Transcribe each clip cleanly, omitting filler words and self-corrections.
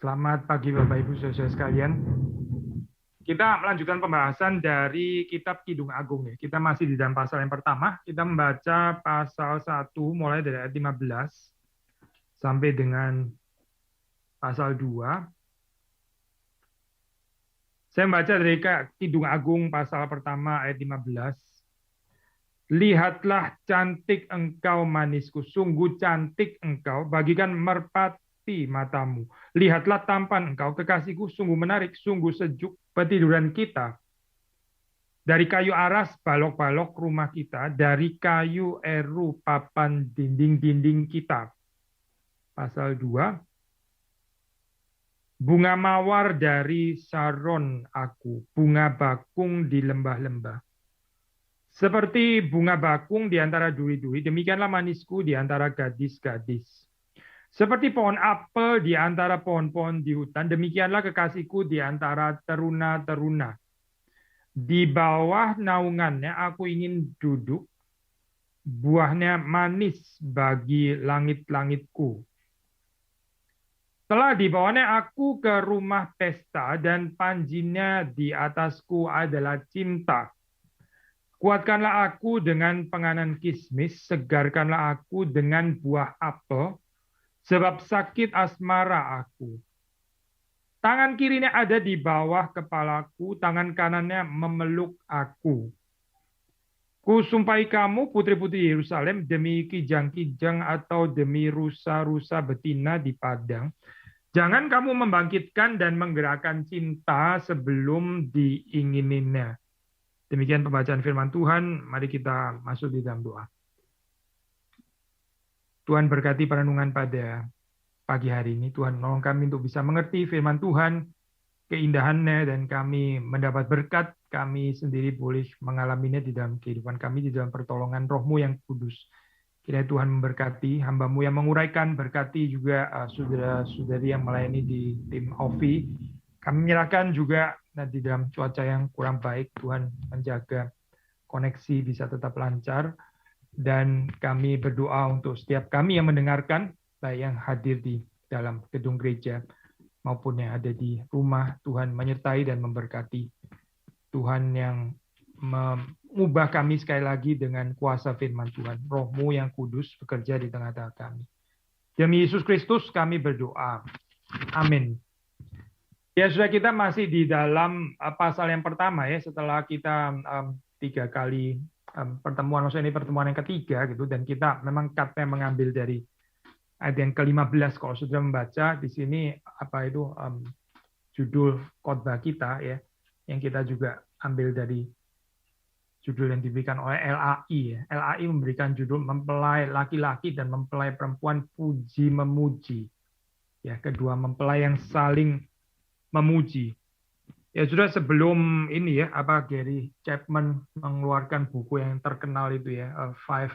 Selamat pagi Bapak Ibu Saudara sekalian. Kita melanjutkan pembahasan dari kitab Kidung Agung ya. Kita masih di dalam pasal yang pertama. Kita membaca pasal 1 mulai dari ayat 15 sampai dengan pasal 2. Saya membaca dari Kidung Agung pasal pertama ayat 15. Lihatlah cantik engkau manisku, sungguh cantik engkau, bagikan merpati matamu. Lihatlah tampan engkau, kekasihku, sungguh menarik, sungguh sejuk petiduran kita. Dari kayu aras balok-balok rumah kita, dari kayu eru papan dinding-dinding kita. Pasal 2. Bunga mawar dari Saron aku, bunga bakung di lembah-lembah. Seperti bunga bakung di antara duri-duri, demikianlah manisku di antara gadis-gadis. Seperti pohon apel di antara pohon-pohon di hutan, demikianlah kekasihku di antara teruna-teruna. Di bawah naungannya aku ingin duduk, buahnya manis bagi langit-langitku. Telah dibawanya aku ke rumah pesta, dan panjinya di atasku adalah cinta. Kuatkanlah aku dengan penganan kismis, segarkanlah aku dengan buah apel, sebab sakit asmara aku. Tangan kirinya ada di bawah kepalaku, tangan kanannya memeluk aku. Kusumpahi kamu, putri-putri Yerusalem, demi kijang-kijang atau demi rusa-rusa betina di padang. Jangan kamu membangkitkan dan menggerakkan cinta sebelum diingininya. Demikian pembacaan firman Tuhan. Mari kita masuk di dalam doa. Tuhan berkati perenungan pada pagi hari ini. Tuhan menolong kami untuk bisa mengerti firman Tuhan, keindahannya, dan kami mendapat berkat. Kami sendiri boleh mengalaminya di dalam kehidupan kami, di dalam pertolongan Roh-Mu yang kudus. Kiranya Tuhan memberkati hamba-Mu yang menguraikan, berkati juga saudara-saudari yang melayani di tim OVI. Kami menyerahkan juga di dalam cuaca yang kurang baik, Tuhan menjaga koneksi bisa tetap lancar. Dan kami berdoa untuk setiap kami yang mendengarkan, baik yang hadir di dalam gedung gereja maupun yang ada di rumah. Tuhan menyertai dan memberkati. Tuhan yang mengubah kami sekali lagi dengan kuasa firman Tuhan. Roh-Mu yang kudus bekerja di tengah-tengah kami. Demi Yesus Kristus kami berdoa. Amin. Ya, sudah, kita masih di dalam pasal yang pertama ya, setelah kita 3 kali pertemuan, maksudnya ini pertemuan yang ketiga gitu, dan kita memang katanya mengambil dari ayat yang ke-15. Kalau sudah membaca di sini apa itu judul khotbah kita ya, yang kita juga ambil dari judul yang diberikan oleh LAI ya. LAI memberikan judul mempelai laki-laki dan mempelai perempuan puji memuji. Ya, kedua mempelai yang saling memuji. Ya sudah, sebelum ini ya, Gary Chapman mengeluarkan buku yang terkenal itu ya, Five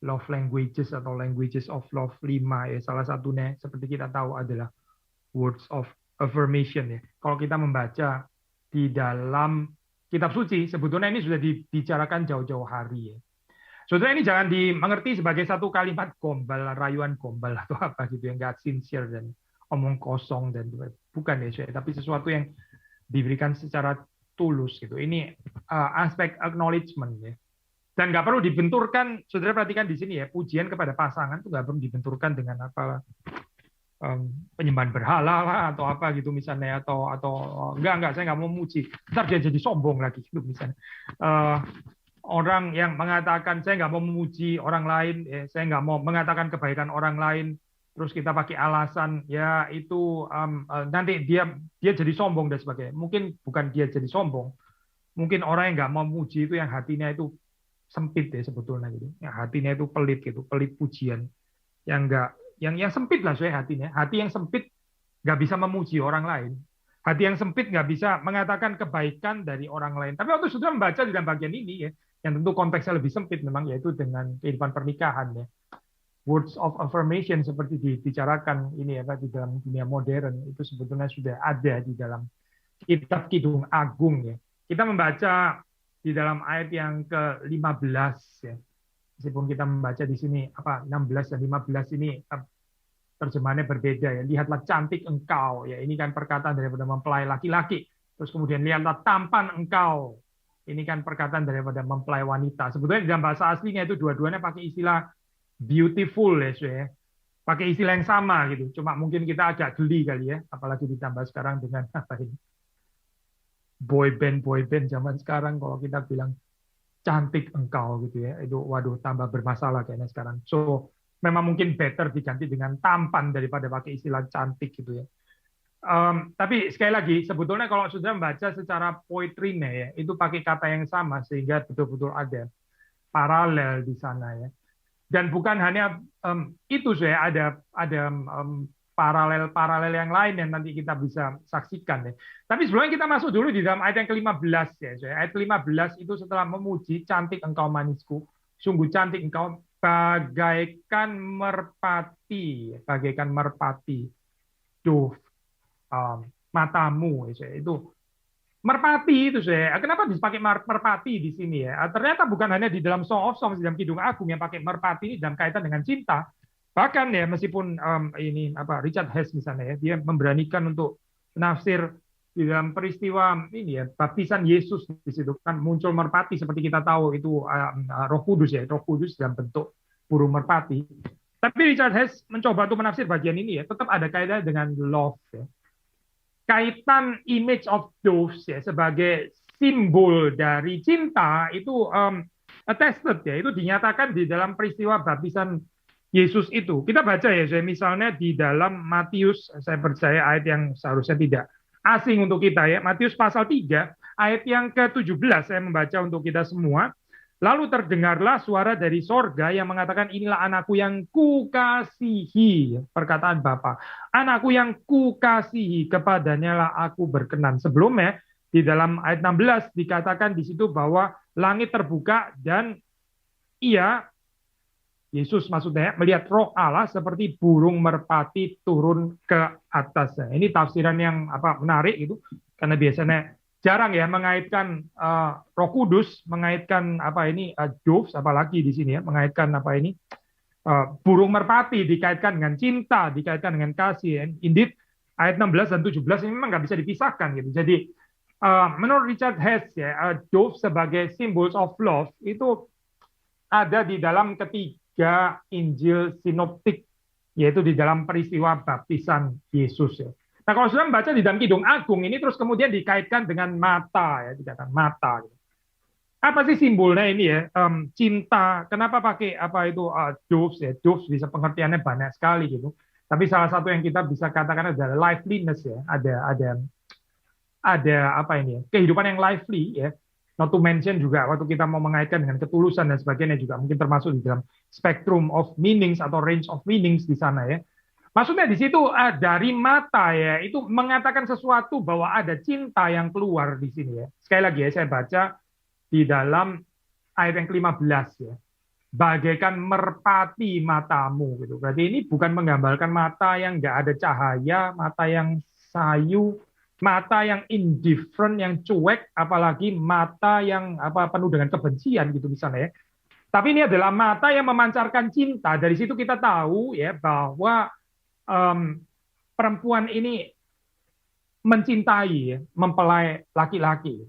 Love Languages atau Languages of Love 5 ya. Salah satunya seperti kita tahu adalah Words of Affirmation ya. Kalau kita membaca di dalam kitab suci, sebetulnya ini sudah dibicarakan jauh-jauh hari ya. Saudara, ini jangan dimengerti sebagai satu kalimat gombal, rayuan gombal atau apa gitu yang nggak sincere dan omong kosong, dan bukan ya, tapi sesuatu yang diberikan secara tulus gitu. Ini aspek acknowledgement ya. Dan nggak perlu dibenturkan. Saudara perhatikan di sini ya, pujian kepada pasangan itu nggak perlu dibenturkan dengan apa penyembahan berhala lah atau apa gitu misalnya, atau enggak, saya nggak mau memuji, ntar dia jadi sombong lagi gitu misalnya. Orang yang mengatakan saya nggak mau memuji orang lain, saya nggak mau mengatakan kebaikan orang lain, terus kita pakai alasan ya itu nanti dia jadi sombong dan sebagainya. Mungkin bukan dia jadi sombong, mungkin orang yang nggak mau memuji itu yang hatinya itu sempit ya sebetulnya gitu. Yang hatinya itu pelit gitu, pelit pujian, yang nggak yang sempit lah saya hatinya. Hati yang sempit nggak bisa memuji orang lain. Hati yang sempit nggak bisa mengatakan kebaikan dari orang lain. Tapi waktu sudah membaca di dalam bagian ini ya, yang tentu konteksnya lebih sempit memang, yaitu dengan kehidupan pernikahan ya. Words of affirmation seperti dibicarakan ini ya di dalam dunia modern itu sebetulnya sudah ada di dalam kitab Kidung Agung ya. Kita membaca di dalam ayat yang ke-15 ya. Meskipun kita membaca di sini 16 dan 15 ini terjemahannya berbeda ya. Lihatlah cantik engkau ya. Ini kan perkataan daripada mempelai laki-laki. Terus kemudian lihatlah tampan engkau. Ini kan perkataan daripada mempelai wanita. Sebetulnya di dalam bahasa aslinya itu dua-duanya pakai istilah beautiful ya. Pakai istilah yang sama gitu. Cuma mungkin kita agak geli kali ya. Apalagi ditambah sekarang dengan apa ini? Boy band zaman sekarang kalau kita bilang cantik engkau gitu ya. Itu waduh tambah bermasalah kayaknya sekarang. So memang mungkin better diganti dengan tampan daripada pakai istilah cantik gitu ya. Tapi sekali lagi, sebetulnya kalau sudah membaca secara poetrinya ya, itu pakai kata yang sama sehingga betul-betul ada paralel di sana ya. Dan bukan hanya itu saya ada paralel-paralel yang lain yang nanti kita bisa saksikan ya. Tapi sebelumnya kita masuk dulu di dalam ayat yang ke-15 ya. Ayat ke-15 itu setelah memuji cantik engkau manisku, sungguh cantik engkau bagaikan merpati, dove, matamu ya. Itu merpati itu saya. Kenapa dipakai merpati di sini ya? Ternyata bukan hanya di dalam Song of Songs, di dalam Kidung Agung yang pakai merpati ini dalam kaitan dengan cinta. Bahkan ya meskipun ini apa Richard Hess misalnya ya, dia memberanikan untuk nafsir di dalam peristiwa ini ya baptisan Yesus di situ kan muncul merpati seperti kita tahu itu Roh Kudus ya, Roh Kudus dalam bentuk burung merpati. Tapi Richard Hess mencoba untuk menafsir bagian ini ya, tetap ada kaitannya dengan love ya. Kaitan image of doves ya sebagai simbol dari cinta itu attested ya, itu dinyatakan di dalam peristiwa baptisan Yesus itu. Kita baca ya, saya misalnya di dalam Matius, saya percaya ayat yang seharusnya tidak asing untuk kita ya, Matius pasal 3 ayat yang ke-17 saya membaca untuk kita semua. Lalu terdengarlah suara dari sorga yang mengatakan, inilah anakku yang kukasihi, perkataan Bapa. Anakku yang kukasihi, kepadanya lah aku berkenan. Sebelumnya, di dalam ayat 16 dikatakan di situ bahwa langit terbuka dan ia, Yesus maksudnya, melihat roh Allah seperti burung merpati turun ke atasnya. Ini tafsiran yang menarik itu, karena biasanya jarang ya mengaitkan Roh Kudus, mengaitkan doves, apalagi di sini ya, mengaitkan burung merpati dikaitkan dengan cinta, dikaitkan dengan kasih. Indeed, ayat 16 dan 17 ini memang nggak bisa dipisahkan gitu. Jadi menurut Richard Hess ya, dove sebagai symbols of love itu ada di dalam ketiga Injil sinoptik, yaitu di dalam peristiwa baptisan Yesus ya. Nah, kalau sudah membaca di dalam Kidung Agung ini terus kemudian dikaitkan dengan mata ya, dikatakan mata. Apa sih simbolnya ini ya? Cinta. Kenapa pakai doves ya? Doves bisa pengertiannya banyak sekali gitu. Tapi salah satu yang kita bisa katakan adalah liveliness ya. Ada kehidupan yang lively ya. Not to mention juga waktu kita mau mengaitkan dengan ketulusan dan sebagainya juga mungkin termasuk di dalam spectrum of meanings atau range of meanings di sana ya. Maksudnya di situ dari mata ya, itu mengatakan sesuatu bahwa ada cinta yang keluar di sini ya. Sekali lagi ya, saya baca di dalam ayat yang ke-15 ya. Bagaikan merpati matamu gitu. Berarti ini bukan menggambarkan mata yang nggak ada cahaya, mata yang sayu, mata yang indifferent, yang cuek, apalagi mata yang penuh dengan kebencian gitu misalnya ya. Tapi ini adalah mata yang memancarkan cinta. Dari situ kita tahu ya bahwa perempuan ini mencintai mempelai laki-laki.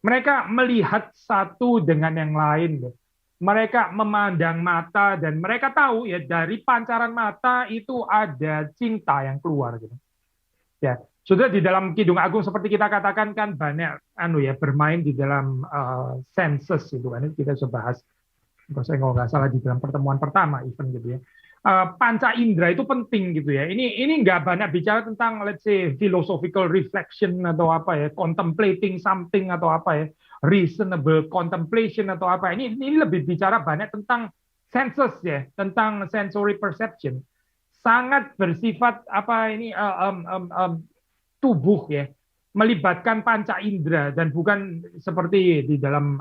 Mereka melihat satu dengan yang lain. Mereka memandang mata dan mereka tahu ya dari pancaran mata itu ada cinta yang keluar gitu. Ya, sudah di dalam Kidung Agung seperti kita katakan kan banyak bermain di dalam senses itu kan kita sudah bahas. Kalau saya nggak salah di dalam pertemuan pertama event gitu ya. Panca indera itu penting gitu ya. Ini nggak banyak bicara tentang let's say philosophical reflection atau contemplating something atau reasonable contemplation atau Ini lebih bicara banyak tentang senses ya, tentang sensory perception. Sangat bersifat tubuh ya, melibatkan panca indera dan bukan seperti di dalam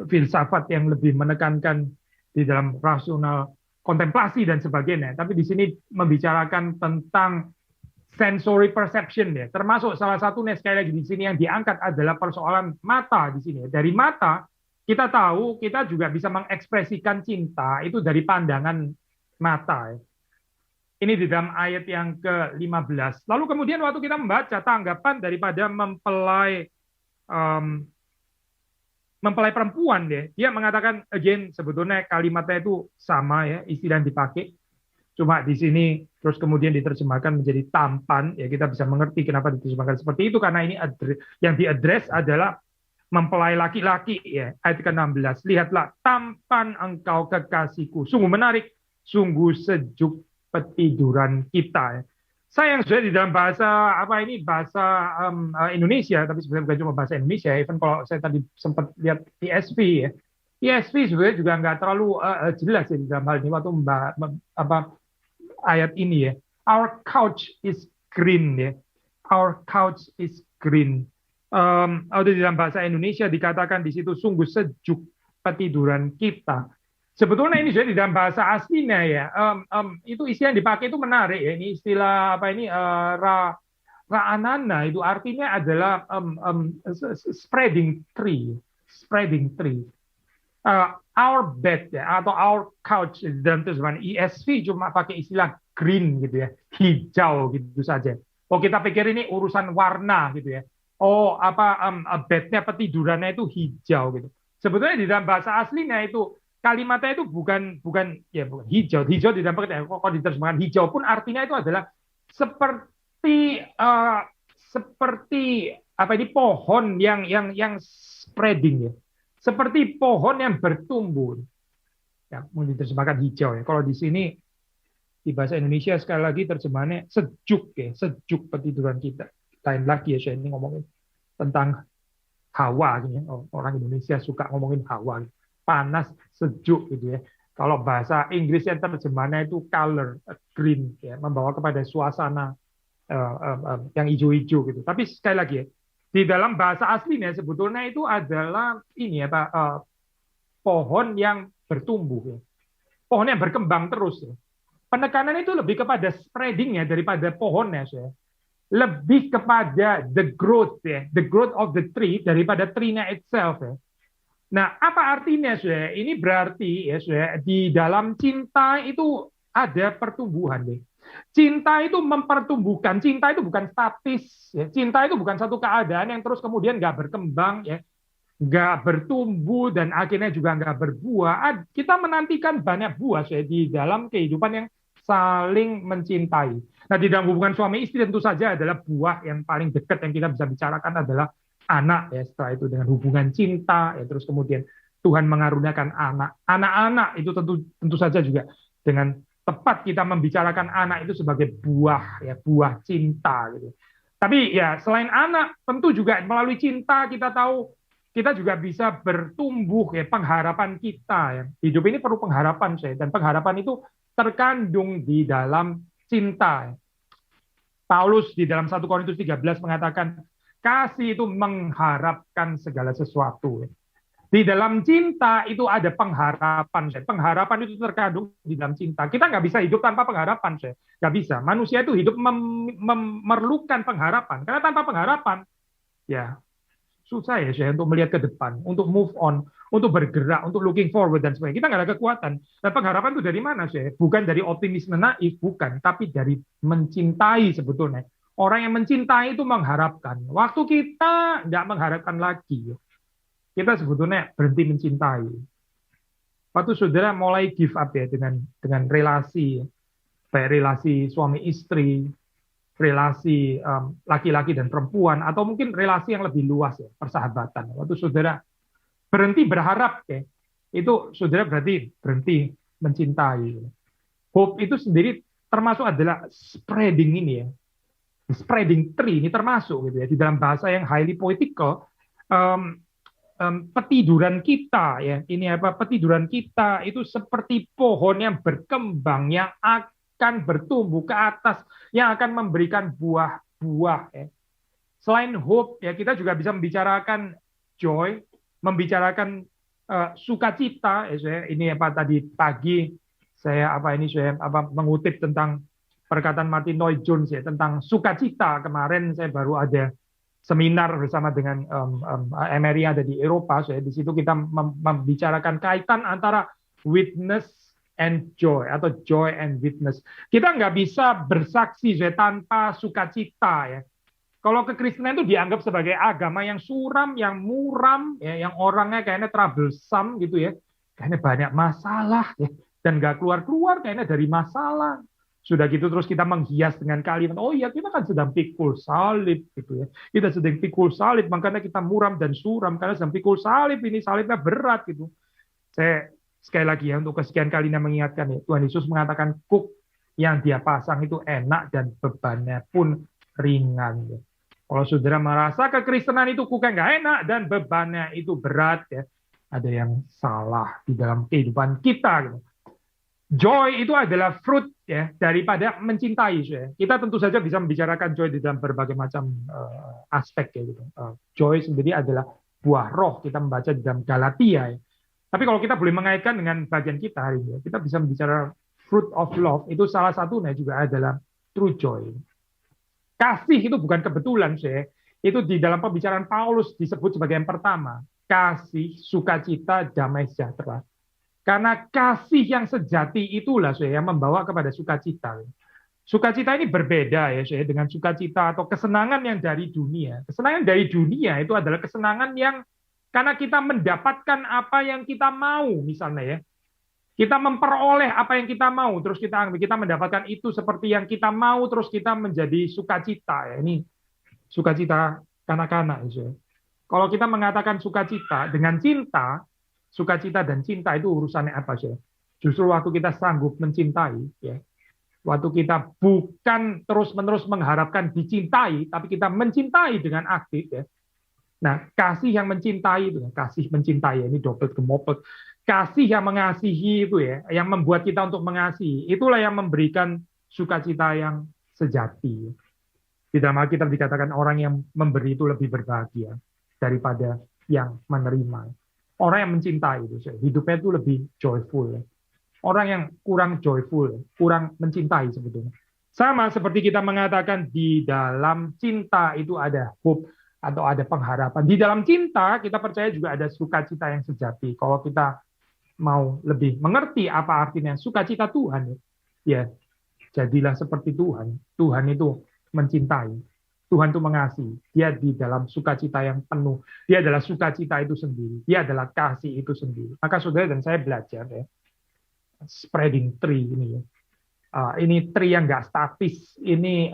filsafat yang lebih menekankan di dalam rasional kontemplasi dan sebagainya, tapi di sini membicarakan tentang sensory perception ya, termasuk salah satunya sekali lagi di sini yang diangkat adalah persoalan mata di sini. Dari mata kita tahu kita juga bisa mengekspresikan cinta itu dari pandangan mata. Ya. Ini di dalam ayat yang ke-15. Lalu kemudian waktu kita membaca tanggapan daripada um, mempelai perempuan dia mengatakan again sebetulnya kalimatnya itu sama ya, istilah yang dipakai. Cuma di sini terus kemudian diterjemahkan menjadi tampan, ya kita bisa mengerti kenapa diterjemahkan seperti itu karena ini yang diadres adalah mempelai laki-laki ya. Ayat ke-16. Lihatlah tampan engkau kekasihku. Sungguh menarik, sungguh sejuk petiduran kita. Sayang sudah di dalam bahasa bahasa Indonesia, tapi sebenarnya bukan cuma bahasa Indonesia. Even kalau saya tadi sempat lihat ESV ya, ESV sebenarnya juga nggak terlalu jelas ya di dalam hal ini waktu ayat ini ya. Our couch is green ya. Our couch is green. Di dalam bahasa Indonesia dikatakan di situ sungguh sejuk petiduran kita. Sebetulnya ini sudah di dalam bahasa aslinya ya. Itu istilah yang dipakai itu menarik ya. Ini istilah ra'anana itu artinya adalah spreading tree, spreading tree. Our bed ya atau our couch dalam terjemahan ESV cuma pakai istilah green gitu ya, hijau gitu saja. Oh kita pikir ini urusan warna gitu ya. Oh bednya petidurannya itu hijau gitu. Sebetulnya di dalam bahasa aslinya itu kalimatnya itu bukan hijau di dalam pengertian kalau diterjemahkan hijau pun artinya itu adalah seperti pohon yang spreading ya, seperti pohon yang bertumbuh ya, mau diterjemahkan hijau ya. Kalau di sini di bahasa Indonesia sekali lagi terjemahannya sejuk ya, sejuk petiduran kita. Lain lagi ya, saya ini ngomongin tentang hawa gitu ya. Orang Indonesia suka ngomongin hawa gitu. Panas, sejuk gitu ya. Kalau bahasa Inggris yang terjemahannya itu color, green, ya, membawa kepada suasana yang hijau-hijau gitu. Tapi sekali lagi ya, di dalam bahasa aslinya sebetulnya itu adalah ini ya Pak, pohon yang bertumbuh ya. Pohon yang berkembang terus ya. Penekanan itu lebih kepada spreading ya daripada pohonnya ya. Lebih kepada the growth ya, the growth of the tree daripada tree-nya itself ya. Nah, apa artinya, Saudara? Ini berarti ya, Saudara, di dalam cinta itu ada pertumbuhan, deh. Cinta itu mempertumbuhkan. Cinta itu bukan statis, ya. Cinta itu bukan satu keadaan yang terus kemudian nggak berkembang, ya, nggak bertumbuh dan akhirnya juga nggak berbuah. Kita menantikan banyak buah, Saudara, di dalam kehidupan yang saling mencintai. Nah, di dalam hubungan suami istri tentu saja adalah buah yang paling dekat yang kita bisa bicarakan adalah anak ya, setelah itu dengan hubungan cinta ya, terus kemudian Tuhan mengaruniakan anak-anak itu tentu saja juga dengan tepat kita membicarakan anak itu sebagai buah ya, buah cinta gitu. Tapi ya selain anak tentu juga melalui cinta kita tahu kita juga bisa bertumbuh ya, pengharapan kita ya. Hidup ini perlu pengharapan saya, dan pengharapan itu terkandung di dalam cinta. Paulus di dalam 1 Korintus 13 mengatakan kasih itu mengharapkan segala sesuatu. Di dalam cinta itu ada pengharapan. Pengharapan itu terkandung di dalam cinta. Kita nggak bisa hidup tanpa pengharapan. Nggak bisa. Manusia itu hidup memerlukan pengharapan. Karena tanpa pengharapan, ya susah ya saya untuk melihat ke depan, untuk move on, untuk bergerak, untuk looking forward dan sebagainya. Kita nggak ada kekuatan. Dan pengharapan itu dari mana sih? Bukan dari optimisme naif, bukan, tapi dari mencintai sebetulnya. Orang yang mencintai itu mengharapkan. Waktu kita nggak mengharapkan lagi, kita sebetulnya berhenti mencintai. Waktu saudara mulai give up ya dengan relasi, baik relasi suami istri, relasi laki-laki dan perempuan, atau mungkin relasi yang lebih luas ya, persahabatan. Waktu saudara berhenti berharap ya, itu saudara berarti berhenti mencintai. Hope itu sendiri termasuk adalah spreading ini ya. Spreading tree ini termasuk gitu ya, di dalam bahasa yang highly poetical, petiduran kita ya, ini petiduran kita itu seperti pohon yang berkembang, yang akan bertumbuh ke atas, yang akan memberikan buah-buah ya. Selain hope ya, kita juga bisa membicarakan joy, membicarakan sukacita ya. Ini tadi pagi saya mengutip tentang perkataan Martin Lloyd Jones ya tentang sukacita. Kemarin saya baru ada seminar bersama dengan Emery ada di Eropa. Di situ kita membicarakan kaitan antara witness and joy atau joy and witness. Kita nggak bisa bersaksi tanpa sukacita ya. Kalau kekristenan itu dianggap sebagai agama yang suram, yang muram, ya, yang orangnya kayaknya troublesome gitu ya, kayaknya banyak masalah ya, dan nggak keluar-keluar kayaknya dari masalah. Sudah gitu terus kita menghias dengan kalimat, oh iya kita kan sedang pikul salib gitu ya. Kita sedang pikul salib, makanya kita muram dan suram karena sedang pikul salib, ini salibnya berat gitu. Saya sekali lagi ya untuk kesekian kalinya mengingatkan ya, Tuhan Yesus mengatakan kuk yang dia pasang itu enak dan bebannya pun ringan ya. Kalau saudara merasa kekristenan itu kuk yang nggak enak dan bebannya itu berat ya, ada yang salah di dalam kehidupan kita gitu. Joy itu adalah fruit ya daripada mencintai ya. Kita tentu saja bisa membicarakan joy di dalam berbagai macam aspek ya gitu. Joy sendiri adalah buah roh, kita membaca di dalam Galatia ya. Tapi kalau kita boleh mengaitkan dengan bagian kita hari ini, kita bisa bicara fruit of love, itu salah satunya juga adalah true joy. Kasih itu bukan kebetulan, itu di dalam pembicaraan Paulus disebut sebagai yang pertama, kasih, sukacita, damai sejahtera. Karena kasih yang sejati itulah yang membawa kepada sukacita. Sukacita ini berbeda ya dengan sukacita atau kesenangan yang dari dunia. Kesenangan dari dunia itu adalah kesenangan yang karena kita mendapatkan apa yang kita mau, misalnya ya. Kita memperoleh apa yang kita mau, terus kita mendapatkan itu seperti yang kita mau, terus kita menjadi sukacita. Ya. Ini sukacita kanak-kanak. Ya. Kalau kita mengatakan sukacita dengan cinta, sukacita dan cinta itu urusannya apa sih? Justru waktu kita sanggup mencintai, ya, waktu kita bukan terus-menerus mengharapkan dicintai, tapi kita mencintai dengan aktif, ya. Nah, kasih yang mencintai itu, kasih mencintai, ini double gemopet. Kasih yang mengasihi itu ya, yang membuat kita untuk mengasihi, itulah yang memberikan sukacita yang sejati. Di dalam Alkitab dikatakan orang yang memberi itu lebih berbahagia daripada yang menerima. Orang yang mencintai itu, hidupnya itu lebih joyful. Orang yang kurang joyful, kurang mencintai sebetulnya. Sama seperti kita mengatakan di dalam cinta itu ada hope atau ada pengharapan. Di dalam cinta kita percaya juga ada sukacita yang sejati. Kalau kita mau lebih mengerti apa artinya sukacita Tuhan, ya jadilah seperti Tuhan. Tuhan itu mencintai. Tuhan itu mengasihi. Dia di dalam sukacita yang penuh. Dia adalah sukacita itu sendiri. Dia adalah kasih itu sendiri. Maka saudara dan saya belajar ya, spreading tree ini ya. Ini tree yang nggak statis. Ini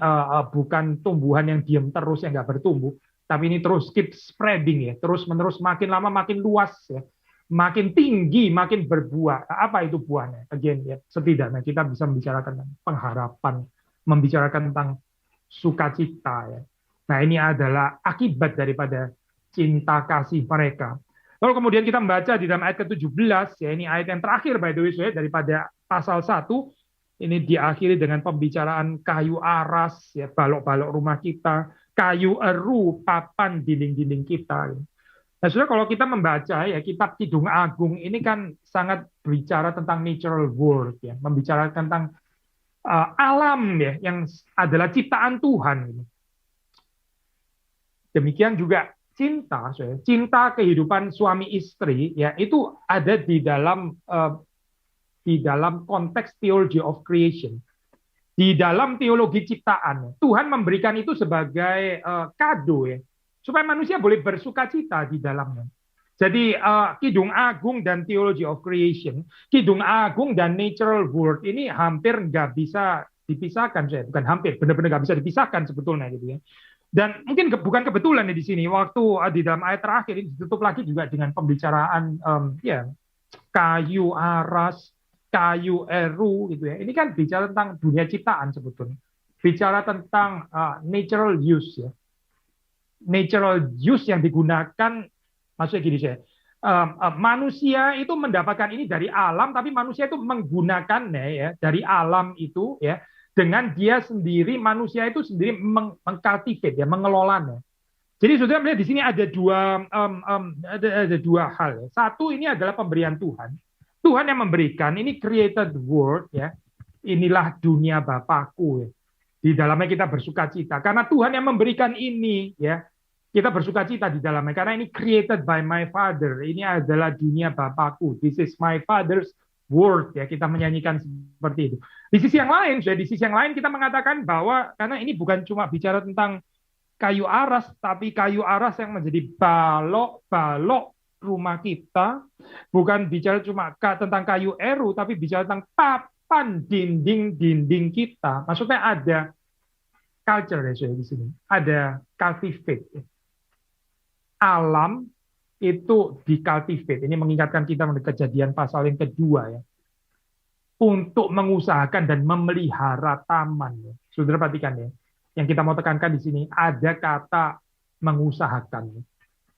bukan tumbuhan yang diam terus, yang nggak bertumbuh. Tapi ini terus keep spreading ya. Terus menerus makin lama makin luas ya. Makin tinggi, makin berbuah. Apa itu buahnya? Again ya, setidaknya kita bisa membicarakan tentang pengharapan, membicarakan tentang sukacita ya. Nah, ini adalah akibat daripada cinta kasih mereka. Lalu kemudian kita membaca di dalam ayat ke-17 ya, ini ayat yang terakhir by the way ya, daripada pasal 1. Ini diakhiri dengan pembicaraan kayu aras ya, balok-balok rumah kita, kayu eru papan dinding-dinding kita. Nah, saudara, kalau kita membaca ya kitab Kidung Agung ini kan sangat bicara tentang natural world ya, membicarakan tentang alam ya yang adalah ciptaan Tuhan. Demikian juga cinta, cinta kehidupan suami istri ya itu ada di dalam konteks theology of creation. Di dalam teologi ciptaan, Tuhan memberikan itu sebagai kado ya, supaya manusia boleh bersukacita di dalamnya. Jadi Kidung Agung dan Theology of Creation, Kidung Agung dan Natural World ini hampir nggak bisa dipisahkan, bukan hampir, benar-benar nggak bisa dipisahkan sebetulnya gitu ya. Dan mungkin bukan kebetulan di sini, waktu di dalam ayat terakhir ini ditutup lagi juga dengan pembicaraan ya kayu aras, kayu eru gitu ya. Ini kan bicara tentang dunia ciptaan sebetulnya, bicara tentang natural use ya, natural use yang digunakan. Maksudnya gini manusia itu mendapatkan ini dari alam, tapi manusia itu menggunakannya ya dari alam itu ya dengan dia sendiri, manusia itu sendiri mengkultivate ya, mengelolanya. Jadi saudara melihat di sini ada dua hal. Ya. Satu, ini adalah pemberian Tuhan. Tuhan yang memberikan, ini created world ya. Inilah dunia Bapakku ya. Di dalamnya kita bersukacita karena Tuhan yang memberikan ini ya. Kita bersukacita di dalamnya karena ini created by my Father. Ini adalah dunia Bapakku. This is my Father's word ya, kita menyanyikan seperti itu. Di sisi yang lain, kita mengatakan bahwa karena ini bukan cuma bicara tentang kayu aras, tapi kayu aras yang menjadi balok-balok rumah kita, bukan bicara cuma tentang kayu eru, tapi bicara tentang papan dinding-dinding kita. Maksudnya ada culture ya di sini, ada cultivate. Alam itu dicultivate. Ini mengingatkan kita pada Kejadian pasal yang kedua ya. Untuk mengusahakan dan memelihara taman. Ya. Saudara perhatikan ya. Yang kita mau tekankan di sini ada kata mengusahakan.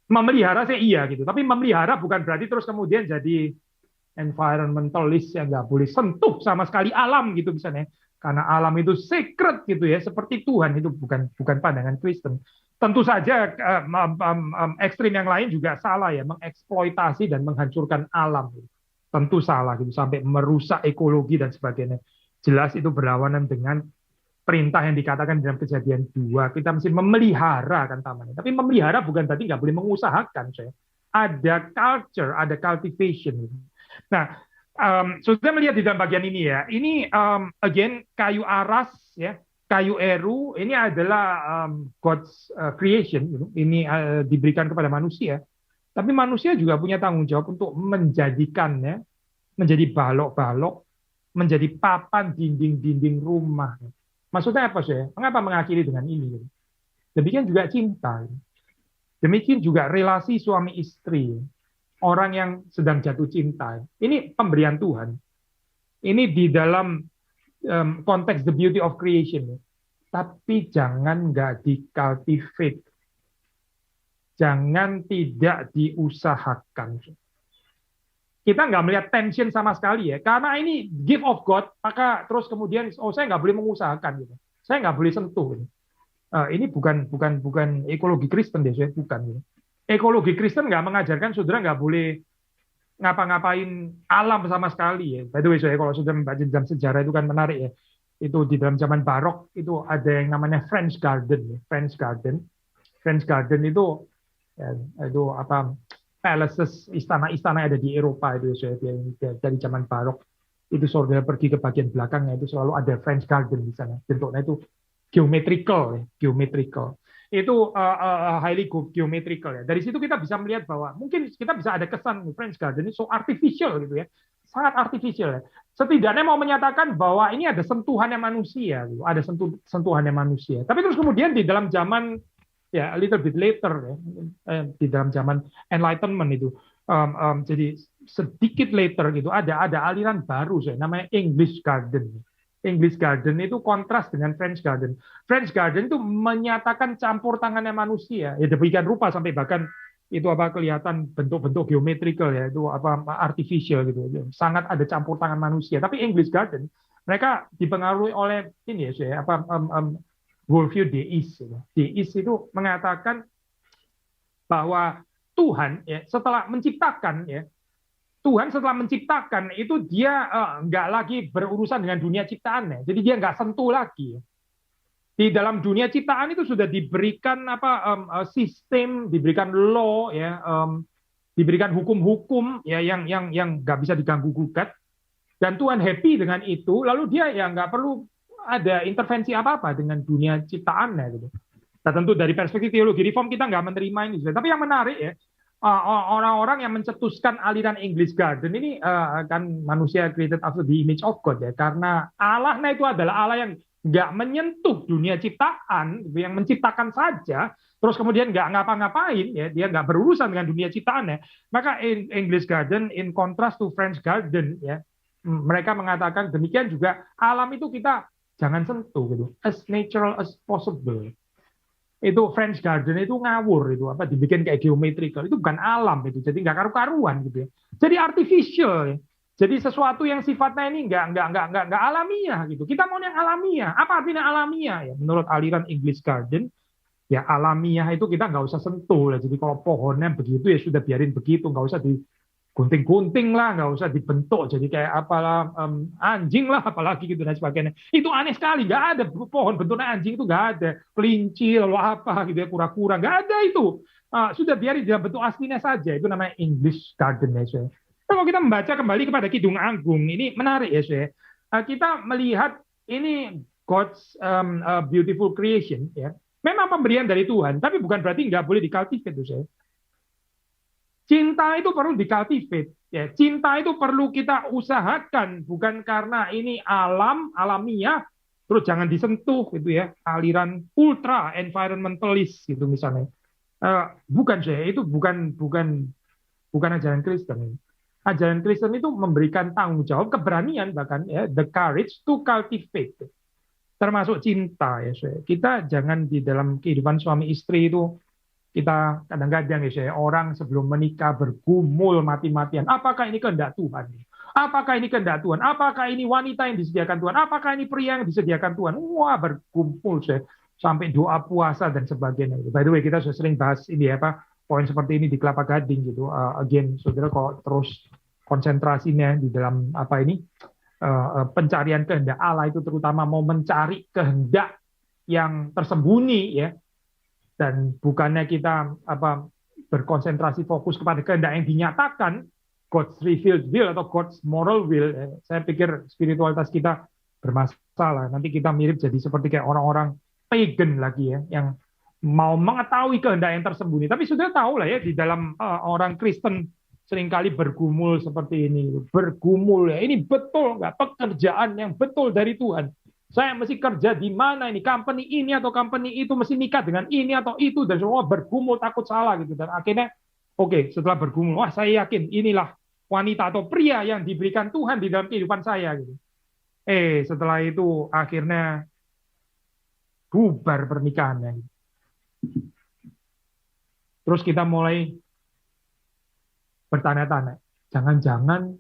Memelihara sih iya gitu, tapi memelihara bukan berarti terus kemudian jadi environmentalist yang nggak boleh sentuh sama sekali alam gitu misalnya. Karena alam itu sacred gitu ya, seperti Tuhan, itu bukan pandangan Kristen. Tentu saja ekstrim yang lain juga salah ya, mengeksploitasi dan menghancurkan alam. Tentu salah gitu, sampai merusak ekologi dan sebagainya. Jelas itu berlawanan dengan perintah yang dikatakan dalam Kejadian 2. Kita mesti memelihara kan tamannya. Tapi memelihara bukan berarti nggak boleh mengusahakan. Saya. Ada culture, ada cultivation. Nah, sudah melihat di dalam bagian ini ya. Ini again kayu aras ya, kayu eru. Ini adalah God's creation. Ini diberikan kepada manusia. Tapi manusia juga punya tanggung jawab untuk menjadikannya menjadi balok-balok, menjadi papan dinding-dinding rumah. Maksudnya apa sih? Mengapa mengakhiri dengan ini? Demikian juga cinta. Demikian juga relasi suami istri. Orang yang sedang jatuh cinta. Ini pemberian Tuhan. Ini di dalam konteks the beauty of creation. Tapi jangan nggak di-cultivate. Jangan tidak diusahakan. Kita nggak melihat tension sama sekali ya. Karena ini gift of God, maka terus kemudian, saya nggak boleh mengusahakan. Gitu. Saya nggak boleh sentuh. Ini bukan ekologi Kristen deh, saya bukan. Gitu. Ekologi Kristen nggak mengajarkan saudara nggak boleh ngapa-ngapain alam sama sekali ya. By the way, kalau sudah membaca dalam sejarah itu kan menarik ya. Itu di dalam zaman barok itu ada yang namanya French Garden. Ya. French Garden itu ya, itu apa palaces, istana-istana yang ada di Eropa itu dari zaman barok. Itu saudara pergi ke bagian belakangnya itu selalu ada French Garden di sana. Bentuknya itu geometrical. Itu highly geometrical ya. Dari situ kita bisa melihat bahwa mungkin kita bisa ada kesan French Garden ini so artificial gitu ya, sangat artificial ya. Setidaknya mau menyatakan bahwa ini ada sentuhannya manusia, gitu. Ada sentuhannya manusia. Tapi terus kemudian di dalam zaman ya a little bit later ya, di dalam zaman Enlightenment itu, jadi sedikit later gitu ada aliran baru namanya English Garden. English Garden itu kontras dengan French Garden. French Garden itu menyatakan campur tangannya manusia. Ya demikian rupa sampai bahkan itu apa kelihatan bentuk-bentuk geometrikal ya, itu apa artificial gitu. Sangat ada campur tangan manusia. Tapi English Garden mereka dipengaruhi oleh ini ya, worldview deis. Deis itu mengatakan bahwa Tuhan ya setelah menciptakan itu dia nggak lagi berurusan dengan dunia ciptaannya. Jadi dia nggak sentuh lagi. Di dalam dunia ciptaan itu sudah diberikan sistem, diberikan law ya, diberikan hukum-hukum ya yang nggak bisa diganggu gugat. Dan Tuhan happy dengan itu, lalu dia ya nggak perlu ada intervensi apa-apa dengan dunia ciptaannya gitu. Nah, tentu dari perspektif teologi reform kita nggak menerima ini. Tapi yang menarik ya, orang-orang yang mencetuskan aliran English Garden ini kan manusia created after the image of God ya, karena Allahnya itu adalah Allah yang nggak menyentuh dunia ciptaan, yang menciptakan saja, terus kemudian nggak ngapa-ngapain ya, dia nggak berurusan dengan dunia ciptaannya. Maka English Garden in contrast to French Garden ya, mereka mengatakan demikian juga alam itu kita jangan sentuh gitu, as natural as possible. Itu French Garden itu ngawur itu apa dibikin kayak geometrical, itu bukan alam itu, jadi nggak karu-karuan gitu ya, jadi artificial ya. Jadi sesuatu yang sifatnya ini nggak alamiah gitu. Kita mau yang alamiah. Apa artinya alamiah ya? Menurut aliran English Garden ya alamiah itu kita nggak usah sentuh lah. Jadi kalau pohonnya begitu ya sudah biarin begitu, nggak usah digunting-gunting lah, nggak usah dibentuk jadi kayak apalah anjing lah apalagi gitu dan sebagainya. Itu aneh sekali, nggak ada pohon bentuknya anjing, itu nggak ada. Kelinci lalu apa gitu ya, kura-kura nggak ada itu. Sudah biarin dalam bentuk aslinya saja. Itu namanya English Garden ya. Kalau kita membaca kembali kepada Kidung Agung, ini menarik ya, saya. Kita melihat ini God's beautiful creation, ya. Memang pemberian dari Tuhan, tapi bukan berarti nggak boleh dikultivate, itu saya. Cinta itu perlu dikultivate, ya. Cinta itu perlu kita usahakan, bukan karena ini alamiah, terus jangan disentuh, gitu ya. Aliran ultra environmentalist, gitu misalnya. Bukan saya, itu bukan ajaran Kristen. Ajaran Kristen itu memberikan tanggung jawab, keberanian bahkan ya, the courage to cultivate, termasuk cinta ya. Kita jangan di dalam kehidupan suami istri itu kita kadang-kadang ya, orang sebelum menikah bergumul mati-matian. Apakah ini kehendak Tuhan? Apakah ini kehendak Tuhan? Apakah ini wanita yang disediakan Tuhan? Apakah ini pria yang disediakan Tuhan? Wah, berkumpul sampai doa puasa dan sebagainya. By the way, kita sudah sering bahas ini ya, Pak, poin seperti ini di Kelapa Gading gitu. Again, saudara kalau terus konsentrasinya di dalam apa ini pencarian kehendak Allah itu terutama mau mencari kehendak yang tersembunyi ya, dan bukannya kita berkonsentrasi fokus kepada kehendak yang dinyatakan, God's revealed will atau God's moral will. Saya pikir spiritualitas kita bermasalah. Nanti kita mirip jadi seperti kayak orang-orang pagan lagi ya, yang mau mengetahui kehendak yang tersembunyi. Tapi sudah tahu lah ya, di dalam orang Kristen seringkali bergumul seperti ini. Bergumul ya, ini betul nggak pekerjaan yang betul dari Tuhan? Saya mesti kerja di mana ini, company ini atau company itu, mesti nikah dengan ini atau itu, dan semua bergumul takut salah gitu. Dan akhirnya, oke, setelah bergumul, wah saya yakin inilah wanita atau pria yang diberikan Tuhan di dalam kehidupan saya gitu. Setelah itu akhirnya bubar pernikahannya. Terus kita mulai bertanya-tanya, jangan-jangan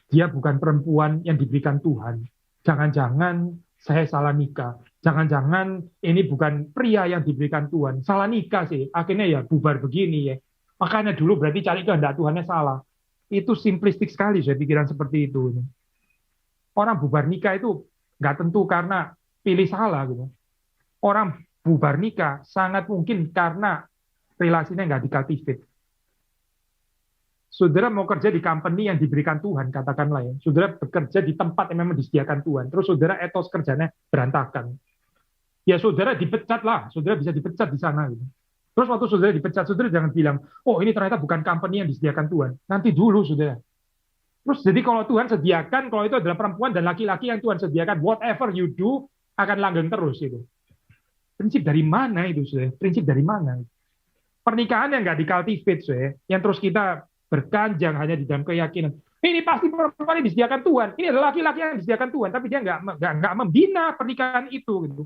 dia bukan perempuan yang diberikan Tuhan. Jangan-jangan saya salah nikah. Jangan-jangan ini bukan pria yang diberikan Tuhan. Salah nikah sih. Akhirnya ya bubar begini ya. Makanya dulu berarti cari kehendak Tuhannya salah. Itu simplistik sekali saya pikiran seperti itu. Orang bubar nikah itu nggak tentu karena pilih salah gitu. Orang bubar nikah sangat mungkin karena relasinya nggak dikultivate. Saudara mau kerja di company yang diberikan Tuhan, katakanlah ya. Saudara bekerja di tempat yang memang disediakan Tuhan. Terus saudara etos kerjanya berantakan. Ya saudara dipecat lah. Saudara bisa dipecat di sana. Gitu. Terus waktu saudara dipecat, saudara jangan bilang, oh ini ternyata bukan company yang disediakan Tuhan. Nanti dulu saudara. Terus jadi kalau Tuhan sediakan, kalau itu adalah perempuan dan laki-laki yang Tuhan sediakan, whatever you do, akan langgeng terus itu. Prinsip dari mana itu saudara? Prinsip dari mana? Pernikahan yang nggak dikultivate saudara, yang terus kita berkanjang hanya di dalam keyakinan. Ini pasti perempuan yang disediakan Tuhan. Ini adalah laki-laki yang disediakan Tuhan, tapi dia nggak membina pernikahan itu gitu.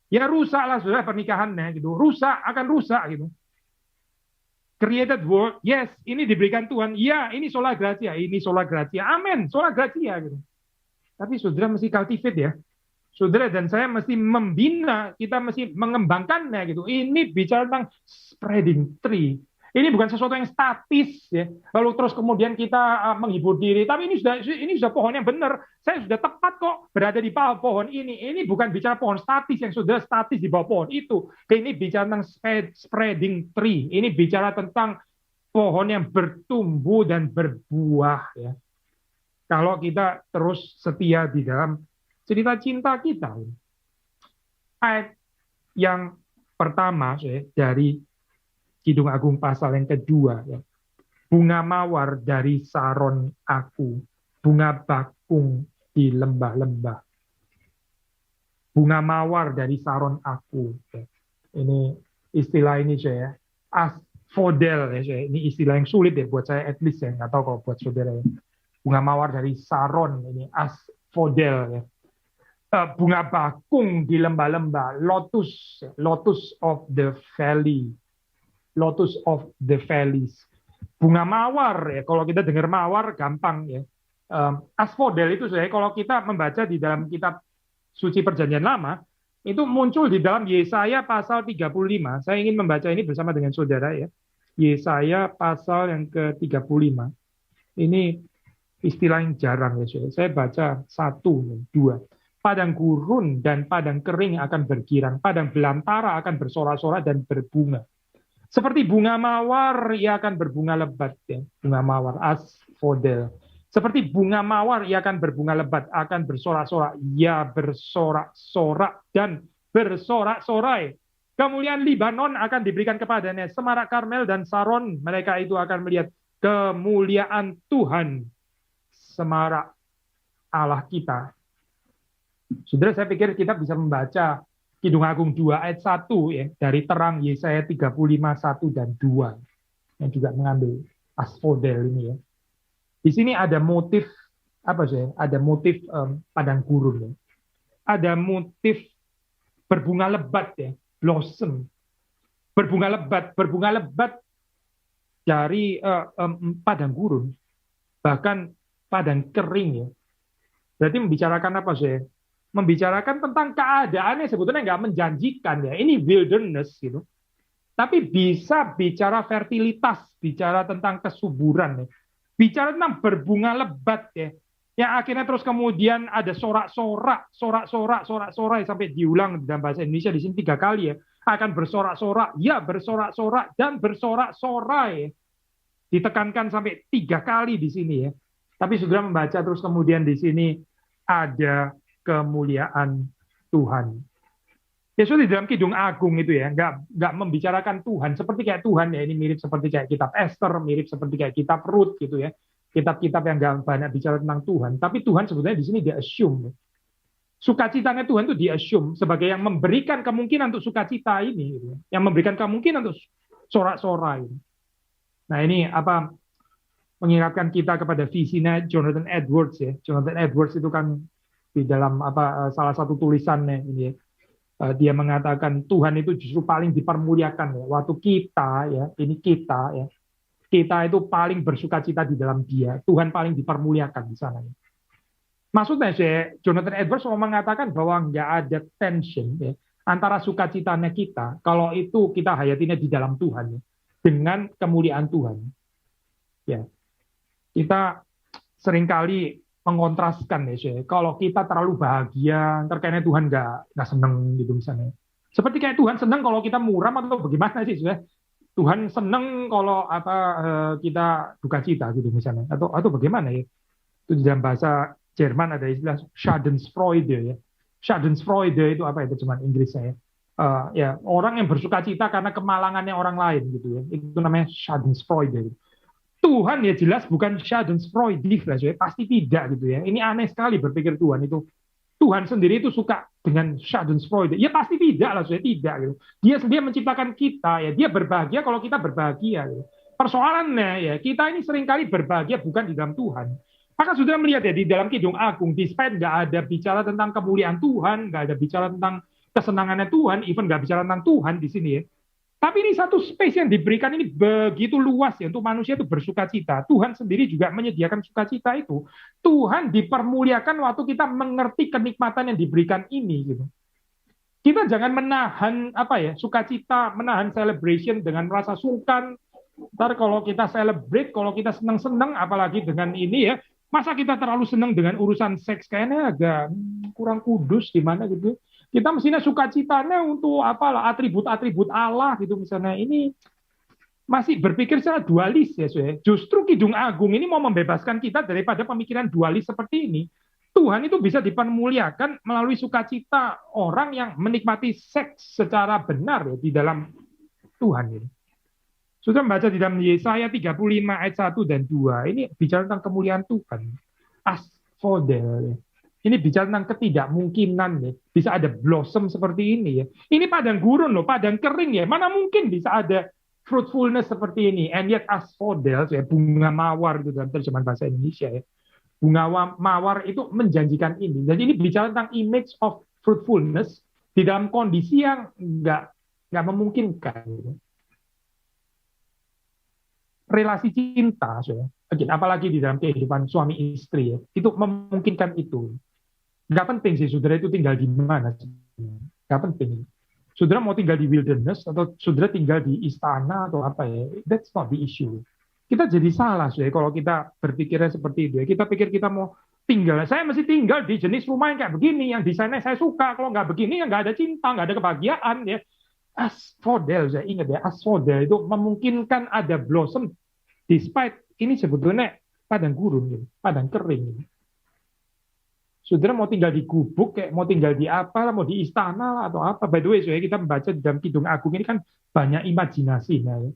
Ya rusaklah sudah pernikahannya gitu. Akan rusak gitu. Created world, yes, ini diberikan Tuhan. Ya, ini sola gratia, amin, sola gratia gitu. Tapi saudara mesti cultivate ya. Saudara dan saya mesti membina, kita mesti mengembangkannya gitu. Ini bicara tentang spreading tree. Ini bukan sesuatu yang statis ya. Lalu terus kemudian kita menghibur diri. Tapi ini sudah pohon yang benar. Saya sudah tepat kok berada di bawah pohon ini. Ini bukan bicara pohon statis yang sudah statis di bawah pohon itu. Ini bicara tentang spreading tree. Ini bicara tentang pohon yang bertumbuh dan berbuah ya. Kalau kita terus setia di dalam cerita cinta kita. Ayat yang pertama ya, dari Kidung Agung pasal yang kedua ya. Bunga mawar dari saron aku, bunga bakung di lembah-lembah. Bunga mawar dari saron aku. Ya. Ini istilah ini saya asphodel ya. Ini istilah yang sulit ya buat saya, at least ya, nggak tahu kalau buat saudara ya. Bunga mawar dari saron, ini asphodel ya. Bunga bakung di lembah-lembah, lotus of the valley. Lotus of the valleys. Bunga mawar ya, kalau kita dengar mawar gampang ya. Asphodel itu saya kalau kita membaca di dalam kitab suci Perjanjian Lama itu muncul di dalam Yesaya pasal 35. Saya ingin membaca ini bersama dengan saudara ya. Yesaya pasal yang ke-35. Ini istilah yang jarang ya saudara. Saya baca 1, 2. Padang gurun dan padang kering akan bergirang, padang belantara akan bersorak-sorak dan berbunga. Seperti bunga mawar, ia akan berbunga lebat. Ya. Bunga mawar, asphodel. Seperti bunga mawar, ia akan berbunga lebat, akan bersorak-sorak, ia bersorak-sorak dan bersorak-sorai. Kemuliaan Libanon akan diberikan kepadanya, semarak Karmel dan Saron, mereka itu akan melihat kemuliaan Tuhan, semarak Allah kita. Saudara, saya pikir kita bisa membaca Kidung Agung 2 ayat 1 ya, dari terang Yesaya 35 1 dan 2 yang juga mengambil asphodel ini ya. Di sini ada motif apa sih? Ada motif padang gurun ya. Ada motif berbunga lebat ya, blossom. Berbunga lebat dari padang gurun, bahkan padang kering ya. Berarti membicarakan apa sih? Membicarakan tentang keadaannya sebetulnya nggak menjanjikan ya. Ini wilderness gitu. Tapi bisa bicara fertilitas, bicara tentang kesuburan ya. Bicara tentang berbunga lebat ya. Yang akhirnya terus kemudian ada sorak-sorak sampai diulang dalam bahasa Indonesia di sini 3 kali ya. Akan bersorak-sorak, ya bersorak-sorak dan bersorak-sorai. Ditekankan sampai 3 kali di sini ya. Tapi saudara membaca terus kemudian di sini ada kemuliaan Tuhan. Yesus di dalam Kidung Agung itu ya, nggak membicarakan Tuhan seperti kayak Tuhan ya, ini mirip seperti kayak kitab Esther, mirip seperti kayak kitab Rut gitu ya, kitab-kitab yang nggak banyak bicara tentang Tuhan, tapi Tuhan sebetulnya di sini dia assume, sukacitanya Tuhan itu dia assume sebagai yang memberikan kemungkinan untuk sukacita ini, gitu ya. Yang memberikan kemungkinan untuk sorak-sorai. Nah ini apa mengingatkan kita kepada visinya Jonathan Edwards ya. Jonathan Edwards itu kan di dalam salah satu tulisannya ini ya, dia mengatakan Tuhan itu justru paling dipermuliakan ya. Waktu kita ya, ini kita itu paling bersukacita di dalam Dia. Tuhan paling dipermuliakan di sana. Maksudnya sih, Jonathan Edwards mau mengatakan bahwa nggak ada tension ya, antara sukacitanya kita kalau itu kita hayatinya di dalam Tuhan ya, dengan kemuliaan Tuhan. Ya, kita seringkali mengontraskan ya, Syekh. Kalau kita terlalu bahagia, terkayaknya Tuhan nggak seneng gitu misalnya. Seperti kayak Tuhan seneng kalau kita muram atau bagaimana sih, Syekh? Tuhan seneng kalau kita duka cita gitu misalnya, atau bagaimana ya? Itu di dalam bahasa Jerman ada istilah Schadenfreude ya. Schadenfreude itu apa itu cuman Inggrisnya ya. Ya orang yang bersuka cita karena kemalangannya orang lain gitu ya. Itu namanya Schadenfreude. Tuhan ya jelas bukan Schadenfreude lah, pasti tidak gitu ya. Ini aneh sekali berpikir Tuhan itu. Tuhan sendiri itu suka dengan Schadenfreude. Ya pasti tidak lah, tidak gitu. Dia sendiri menciptakan kita ya. Dia berbahagia kalau kita berbahagia. Gitu. Persoalannya ya kita ini seringkali berbahagia bukan di dalam Tuhan. Maka sudah melihat ya di dalam Kidung Agung, despite nggak ada bicara tentang kemuliaan Tuhan, nggak ada bicara tentang kesenangannya Tuhan, even nggak bicara tentang Tuhan di sini ya. Tapi ini satu space yang diberikan ini begitu luas ya untuk manusia itu bersuka cita. Tuhan sendiri juga menyediakan sukacita itu. Tuhan dipermuliakan waktu kita mengerti kenikmatan yang diberikan ini gitu. Kita jangan menahan sukacita, menahan celebration dengan merasa sungkan. Ntar kalau kita celebrate, kalau kita senang-senang, apalagi dengan ini ya, masa kita terlalu senang dengan urusan seks kayaknya agak kurang kudus gimana gitu. Kita mestinya sukacitanya untuk atribut-atribut Allah gitu misalnya. Ini masih berpikir secara dualis ya, Justru Kidung Agung ini mau membebaskan kita daripada pemikiran dualis seperti ini. Tuhan itu bisa dipermuliakan melalui sukacita orang yang menikmati seks secara benar ya, di dalam Tuhan ini. Sudah membaca di dalam Yesaya 35 ayat 1 dan 2. Ini bicara tentang kemuliaan Tuhan. Asphodel. Ini bicara tentang ketidakmungkinan ya. Bisa ada blossom seperti ini ya. Ini padang gurun loh, padang kering ya. Mana mungkin bisa ada fruitfulness seperti ini. And yet asphodel, ya, bunga mawar itu dalam terjemahan bahasa Indonesia ya. Bunga mawar itu menjanjikan ini. Jadi ini bicara tentang image of fruitfulness di dalam kondisi yang nggak memungkinkan. Gitu. Relasi cinta, apalagi di dalam kehidupan suami istri ya, itu memungkinkan itu. Nggak penting sih saudara itu tinggal di mana. Nggak penting. Saudara mau tinggal di wilderness atau saudara tinggal di istana atau apa ya, that's not the issue. Kita jadi salah kalau kita berpikirnya seperti itu ya. Kita pikir kita mau tinggal, saya mesti tinggal di jenis rumah yang kayak begini, yang desainnya saya suka. Kalau nggak begini ya nggak ada cinta, nggak ada kebahagiaan ya. Asphodel, saya ingat ya, asphodel itu memungkinkan ada blossom despite ini sebetulnya padang gurun, gitu, padang kering. Gitu. Saudara mau tinggal di gubuk, kayak mau tinggal di apa, mau di istana atau apa. By the way, saudara, kita membaca di dalam Kidung Agung ini kan banyak imajinasi. Nah, ya.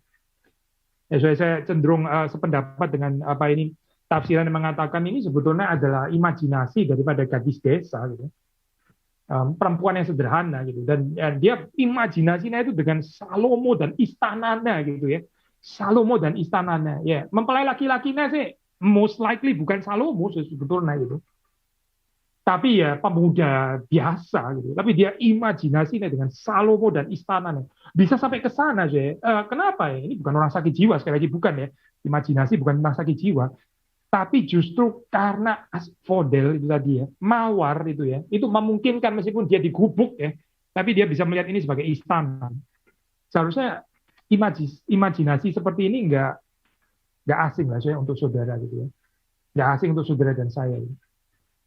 Saya cenderung sependapat dengan apa ini tafsiran yang mengatakan ini sebetulnya adalah imajinasi daripada gadis desa, gitu. Perempuan yang sederhana gitu, dan dia imajinasinya itu dengan Salomo dan istananya gitu ya, Salomo dan istananya ya, mempelai laki-lakinya sih most likely bukan Salomo sebetulnya gitu, tapi ya pemuda biasa gitu, tapi dia imajinasinya dengan Salomo dan istananya bisa sampai ke sana sih. Kenapa ya, ini bukan orang sakit jiwa, sekali lagi bukan ya, imajinasi bukan tentang sakit jiwa, tapi justru karena asphodel itu tadi ya, mawar itu ya, itu memungkinkan meskipun dia digubuk ya, tapi dia bisa melihat ini sebagai istana. Seharusnya imajinasi seperti ini nggak asing lah saya untuk saudara gitu ya, nggak asing untuk saudara dan saya.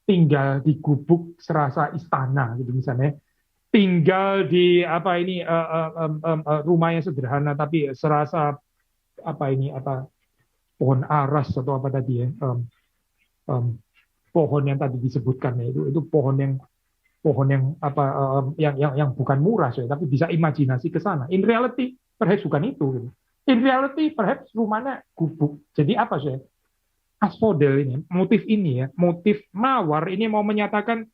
Tinggal di gubuk serasa istana gitu misalnya, tinggal di apa ini rumah yang sederhana tapi serasa apa ini apa pohon aras atau apa tadi ya, um, pohon yang tadi disebutkan ya, itu pohon yang apa yang bukan murah ya, tapi bisa imajinasi ke sana. In reality perhaps bukan itu. Gitu. In reality perhaps rumahnya gubuk. Jadi apa sih? Asphodel ini, motif ini ya, motif mawar ini mau menyatakan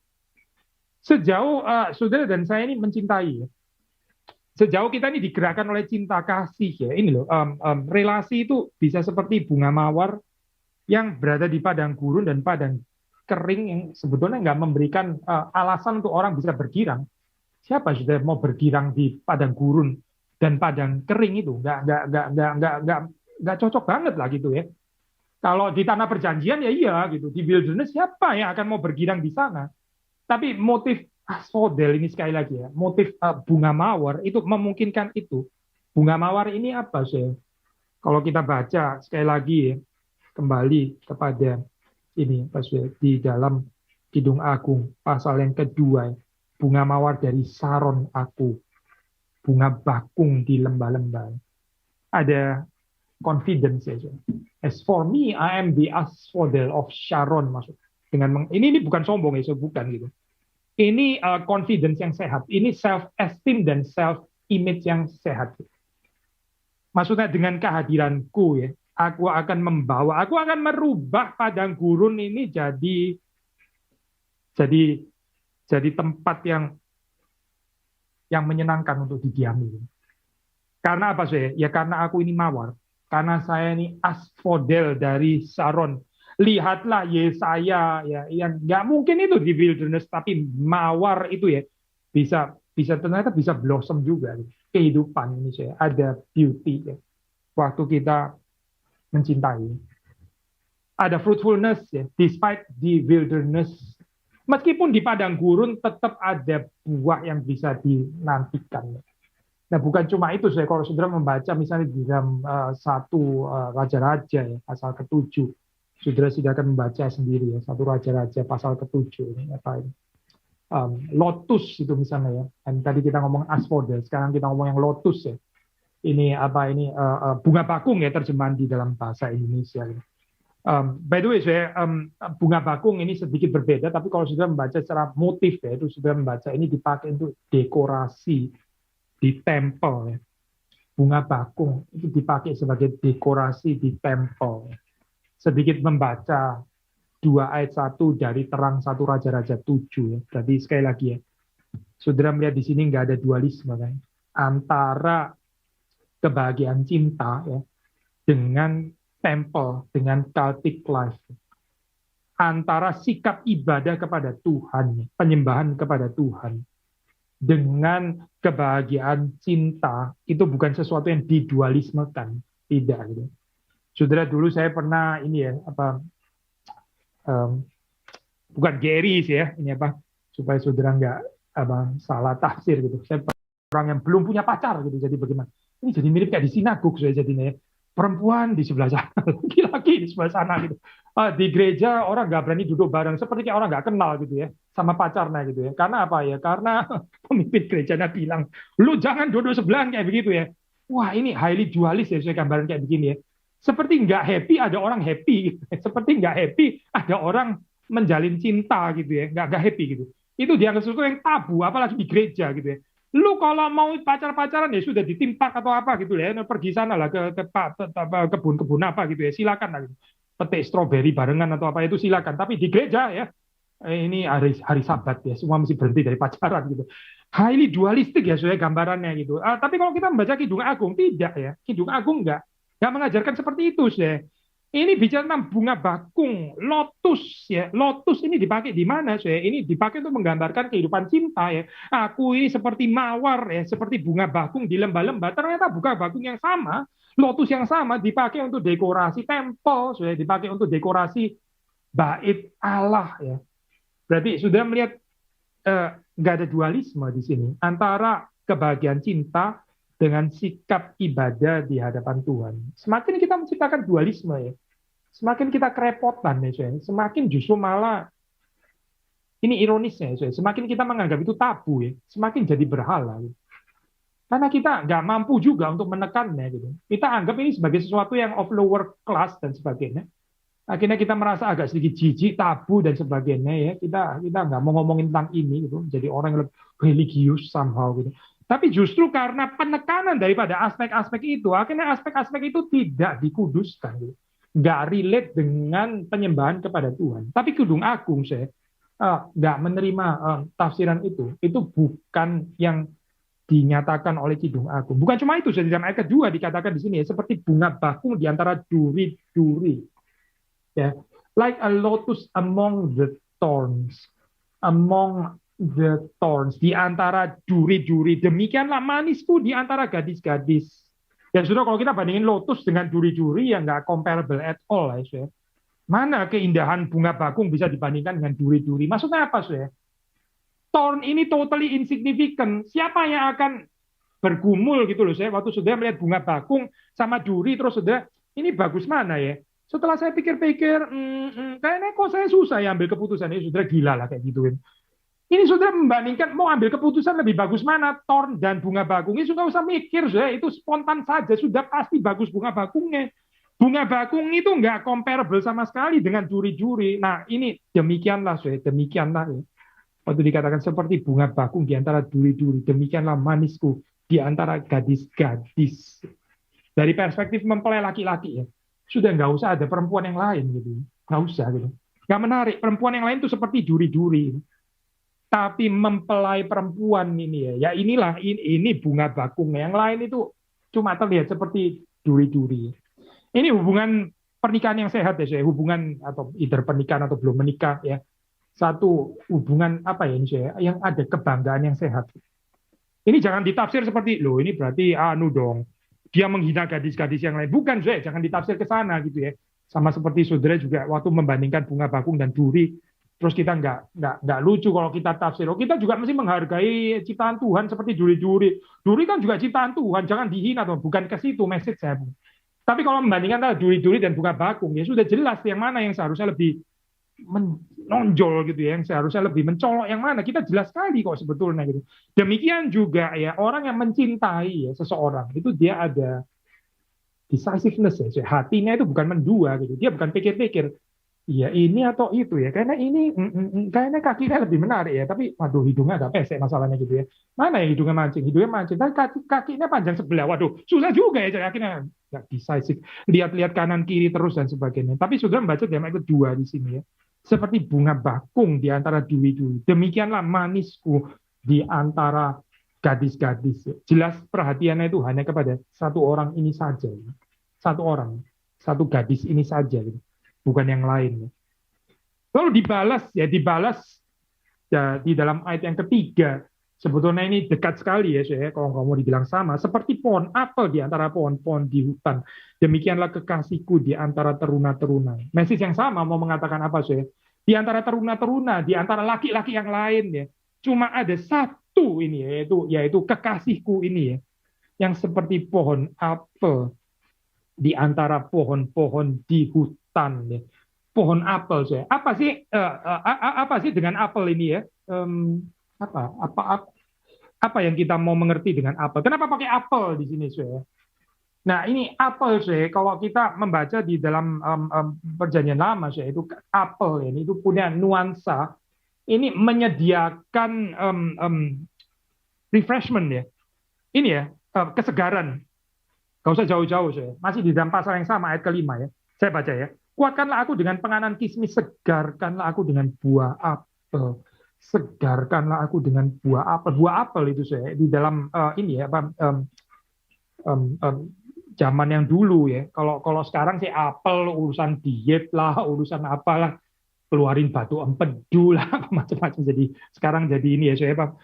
sejauh saudara dan saya ini mencintai. Ya. Sejauh kita ini digerakkan oleh cinta kasih ya, ini loh, relasi itu bisa seperti bunga mawar yang berada di padang gurun dan padang kering yang sebetulnya nggak memberikan alasan untuk orang bisa bergirang. Siapa sudah mau bergirang di padang gurun dan padang kering itu? Nggak cocok banget lah gitu ya. Kalau di tanah perjanjian ya iya gitu. Di wilderness siapa yang akan mau bergirang di sana? Tapi motif asphodel ini sekali lagi ya, motif bunga mawar itu memungkinkan itu. Bunga mawar ini apa sih? Kalau kita baca sekali lagi ya, kembali kepada ini di dalam Kidung Agung pasal yang kedua, bunga mawar dari Saron aku, bunga bakung di lembah-lembah. Ada confidence ya. As for me, I am the asphodel of Sharon, maksud. Dengan ini bukan sombong ya, bukan gitu. Ini confidence yang sehat, ini self esteem dan self image yang sehat. Maksudnya dengan kehadiranku ya, aku akan membawa, aku akan merubah padang gurun ini jadi tempat yang menyenangkan untuk didiami. Karena apa sih? Ya karena aku ini mawar. Karena saya ini asphodel dari Saron. Lihatlah Yesaya ya, yang nggak mungkin itu di wilderness, tapi mawar itu ya bisa ternyata bisa blossom juga. Kehidupan ini saya ada beauty ya. Waktu kita mencintai. Ada fruitfulness ya, despite the wilderness. Meskipun di padang gurun tetap ada buah yang bisa dinantikan. Nah, bukan cuma itu, saya kalau saudara membaca misalnya di dalam satu Raja-Raja ya, pasal ke-7, saudara sudah akan membaca sendiri ya, satu Raja-Raja pasal ke-7 ini apa ini? Lotus itu misalnya ya. Dan tadi kita ngomong asphodel, sekarang kita ngomong yang lotus ya. Ini apa ini bunga bakung ya terjemahan di dalam bahasa Indonesia. By the way, saya bunga bakung ini sedikit berbeda, tapi kalau sudah membaca secara motif ya, itu sudah membaca ini dipakai untuk dekorasi di tempel ya. Bunga bakung itu dipakai sebagai dekorasi di tempel. Sedikit membaca 2 ayat 1 dari terang 1 Raja-Raja 7 ya. Jadi sekali lagi ya, saudara melihat di sini nggak ada dualisme kan, antara kebahagiaan cinta ya dengan temple, dengan cultic life, antara sikap ibadah kepada Tuhan, penyembahan kepada Tuhan, dengan kebahagiaan cinta, itu bukan sesuatu yang didualismekan, tidak gitu. Saudara, dulu saya pernah ini ya bukan Gary sih ya, ini apa supaya saudara nggak salah tafsir gitu. Saya orang yang belum punya pacar gitu, jadi bagaimana? Ini jadi mirip kayak di sinagog saya jadinya ya. Perempuan di sebelah sana, laki-laki di sebelah sana gitu. Di gereja orang nggak berani duduk bareng, seperti kayak orang nggak kenal gitu ya, sama pacarnya gitu ya. Karena apa ya? Karena pemimpin gerejanya bilang, lu jangan duduk sebelahan kayak begitu ya. Wah ini highly dualis ya, saya gambaran kayak begini ya. Seperti nggak happy ada orang happy, seperti nggak happy ada orang menjalin cinta gitu ya, nggak happy gitu. Itu dianggap sesuatu yang tabu, apalagi di gereja gitu ya. Lu kalau mau pacar-pacaran ya sudah di theme park atau apa gitu ya, pergi sana lah ke kebun-kebun apa gitu ya, silakan lah gitu. Petik stroberi barengan atau apa itu silakan. Tapi di gereja ya, ini hari Sabat ya, semua mesti berhenti dari pacaran gitu. Highly dualistik ya sesuai gambarannya gitu. Tapi kalau kita membaca Kidung Agung tidak ya, Kidung Agung nggak mengajarkan seperti itu sih. Ini bicara tentang bunga bakung, lotus ya. Lotus ini dipakai di mana sih? Ini dipakai untuk menggambarkan kehidupan cinta ya. Aku ini seperti mawar ya, seperti bunga bakung di lembah-lembah. Ternyata bunga bakung yang sama, lotus yang sama dipakai untuk dekorasi tempel, sudah dipakai untuk dekorasi bait Allah ya. Berarti sudah melihat nggak ada dualisme di sini antara kebahagiaan cinta dengan sikap ibadah di hadapan Tuhan. Semakin kita menciptakan dualisme ya, semakin kita kerepotan ya, semakin justru malah ini ironisnya ya, semakin kita menganggap itu tabu ya, semakin jadi berhala. Ya. Karena kita nggak mampu juga untuk menekannya gitu. Kita anggap ini sebagai sesuatu yang of lower class dan sebagainya. Akhirnya kita merasa agak sedikit jijik, tabu dan sebagainya ya. Kita nggak mau ngomongin tentang ini gitu. Jadi orang yang lebih religius somehow gitu. Tapi justru karena penekanan daripada aspek-aspek itu, akhirnya aspek-aspek itu tidak dikuduskan gitu. Nggak relate dengan penyembahan kepada Tuhan. Tapi Kidung Agung saya nggak menerima tafsiran itu. Itu bukan yang dinyatakan oleh Kidung Agung. Bukan cuma itu, di dalam ayat kedua dikatakan di sini ya, seperti bunga bakung di antara duri-duri. Ya, like a lotus among the thorns, di antara duri-duri. Demikianlah manisku di antara gadis-gadis. Ya sudah, kalau kita bandingin lotus dengan duri-duri ya nggak comparable at all ya. Mana keindahan bunga bakung bisa dibandingkan dengan duri-duri? Maksudnya apa sih? Thorn ini totally insignificant. Siapa yang akan bergumul gitu loh saya waktu sudah melihat bunga bakung sama duri terus sudah ini bagus mana ya? Setelah saya pikir-pikir, kayaknya kok saya susah ya ambil keputusan. Ini sudah gila lah kayak gituin. Ini sudah membandingkan mau ambil keputusan lebih bagus mana, thorn dan bunga bakung. Ini sudah usah mikir, sudah itu spontan saja. Sudah pasti bagus bunga bakungnya. Bunga bakung itu nggak comparable sama sekali dengan duri-duri. Nah ini demikianlah, sudah demikianlah. Ya. Waktu dikatakan seperti bunga bakung di antara duri-duri, demikianlah manisku di antara gadis-gadis. Dari perspektif mempelai laki-laki ya sudah nggak usah ada perempuan yang lain gitu, nggak usah gitu, nggak menarik. Perempuan yang lain itu seperti duri-duri, tapi mempelai perempuan ini ya inilah ini bunga bakung. Yang lain itu cuma terlihat seperti duri-duri. Ini hubungan pernikahan yang sehat ya, saya hubungan atau either pernikahan atau belum menikah ya, satu hubungan apa ya ini saya yang ada kebanggaan yang sehat. Ini jangan ditafsir seperti loh ini berarti anu dong dia menghina gadis-gadis yang lain. Bukan, saya jangan ditafsir ke sana gitu ya. Sama seperti saudara juga waktu membandingkan bunga bakung dan duri, terus kita nggak lucu kalau kita tafsir. Oh, kita juga mesti menghargai ciptaan Tuhan seperti duri-duri. Duri kan juga ciptaan Tuhan, jangan dihina tuh. Bukan ke situ message saya. Tapi kalau membandingkan duri-duri dan bunga bakung, ya sudah jelas yang mana yang seharusnya lebih menonjol gitu ya, yang seharusnya lebih mencolok yang mana, kita jelas sekali kok sebetulnya gitu. Demikian juga ya orang yang mencintai ya seseorang itu dia ada decisiveness ya, hatinya itu bukan mendua gitu, dia bukan pikir-pikir ya ini atau itu ya, karena ini kayaknya kakinya lebih menarik ya, tapi waduh hidungnya agak pesek masalahnya gitu ya, mana yang hidungnya mancing, tapi kakinya panjang sebelah, waduh susah juga ya akhirnya nggak decisive, lihat-lihat kanan kiri terus dan sebagainya. Tapi sudah membaca dalam ayat kedua di sini ya, seperti bunga bakung di antara duri-duri, demikianlah manisku di antara gadis-gadis. Jelas perhatiannya itu hanya kepada satu orang ini saja, satu orang, satu gadis ini saja, bukan yang lain. Lalu dibalas ya di dalam ayat yang ketiga. Sebetulnya ini dekat sekali ya, saya kalau nggak mau dibilang sama, seperti pohon apel di antara pohon-pohon di hutan. Demikianlah kekasihku di antara teruna-teruna. Message yang sama mau mengatakan apa, saya? Di antara teruna-teruna, di antara laki-laki yang lain ya, cuma ada satu ini yaitu kekasihku ini ya, yang seperti pohon apel di antara pohon-pohon di hutan ya. Pohon apel, saya. Apa sih dengan apel ini ya? Apa yang kita mau mengerti dengan apel? Kenapa pakai apel di sini, saya? Nah, ini apel sih. Kalau kita membaca di dalam Perjanjian Lama sih, itu apel ini itu punya nuansa. Ini menyediakan refreshment ya. Ini ya kesegaran. Gak usah jauh-jauh sih. Masih di dalam pasal yang sama ayat kelima ya. Saya baca ya. Kuatkanlah aku dengan penganan kismis, segarkanlah aku dengan buah apel. Segarkanlah aku dengan buah apel. Buah apel itu saya di dalam ini ya apa um, um, zaman yang dulu ya. Kalau kalau sekarang sih apel urusan diet lah, urusan apalah, keluarin batu empedu lah, macam-macam. Jadi sekarang jadi ini ya, saya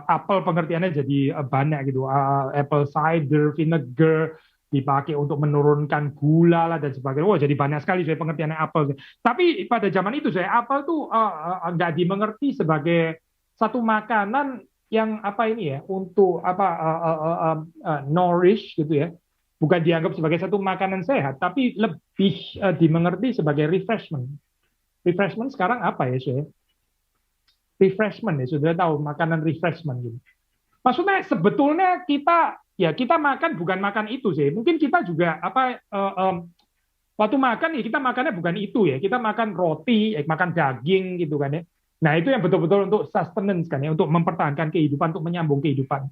apel pengertiannya jadi banyak gitu. Apple cider vinegar dipakai untuk menurunkan gula lah dan sebagainya. Wah, jadi banyak sekali saya pengertiannya apel. Tapi pada zaman itu saya apel tuh nggak dimengerti sebagai satu makanan yang apa ini ya untuk apa nourish gitu ya, bukan dianggap sebagai satu makanan sehat, tapi lebih dimengerti sebagai refreshment. Refreshment sekarang apa ya saya? Refreshment ya, sudah tahu makanan refreshment gitu. Maksudnya sebetulnya kita ya kita makan bukan makan itu sih. Mungkin kita juga apa waktu makan ya kita makannya bukan itu ya. Kita makan roti, makan daging gitu kan ya. Nah, itu yang betul-betul untuk sustenance kan ya, untuk mempertahankan kehidupan, untuk menyambung kehidupan.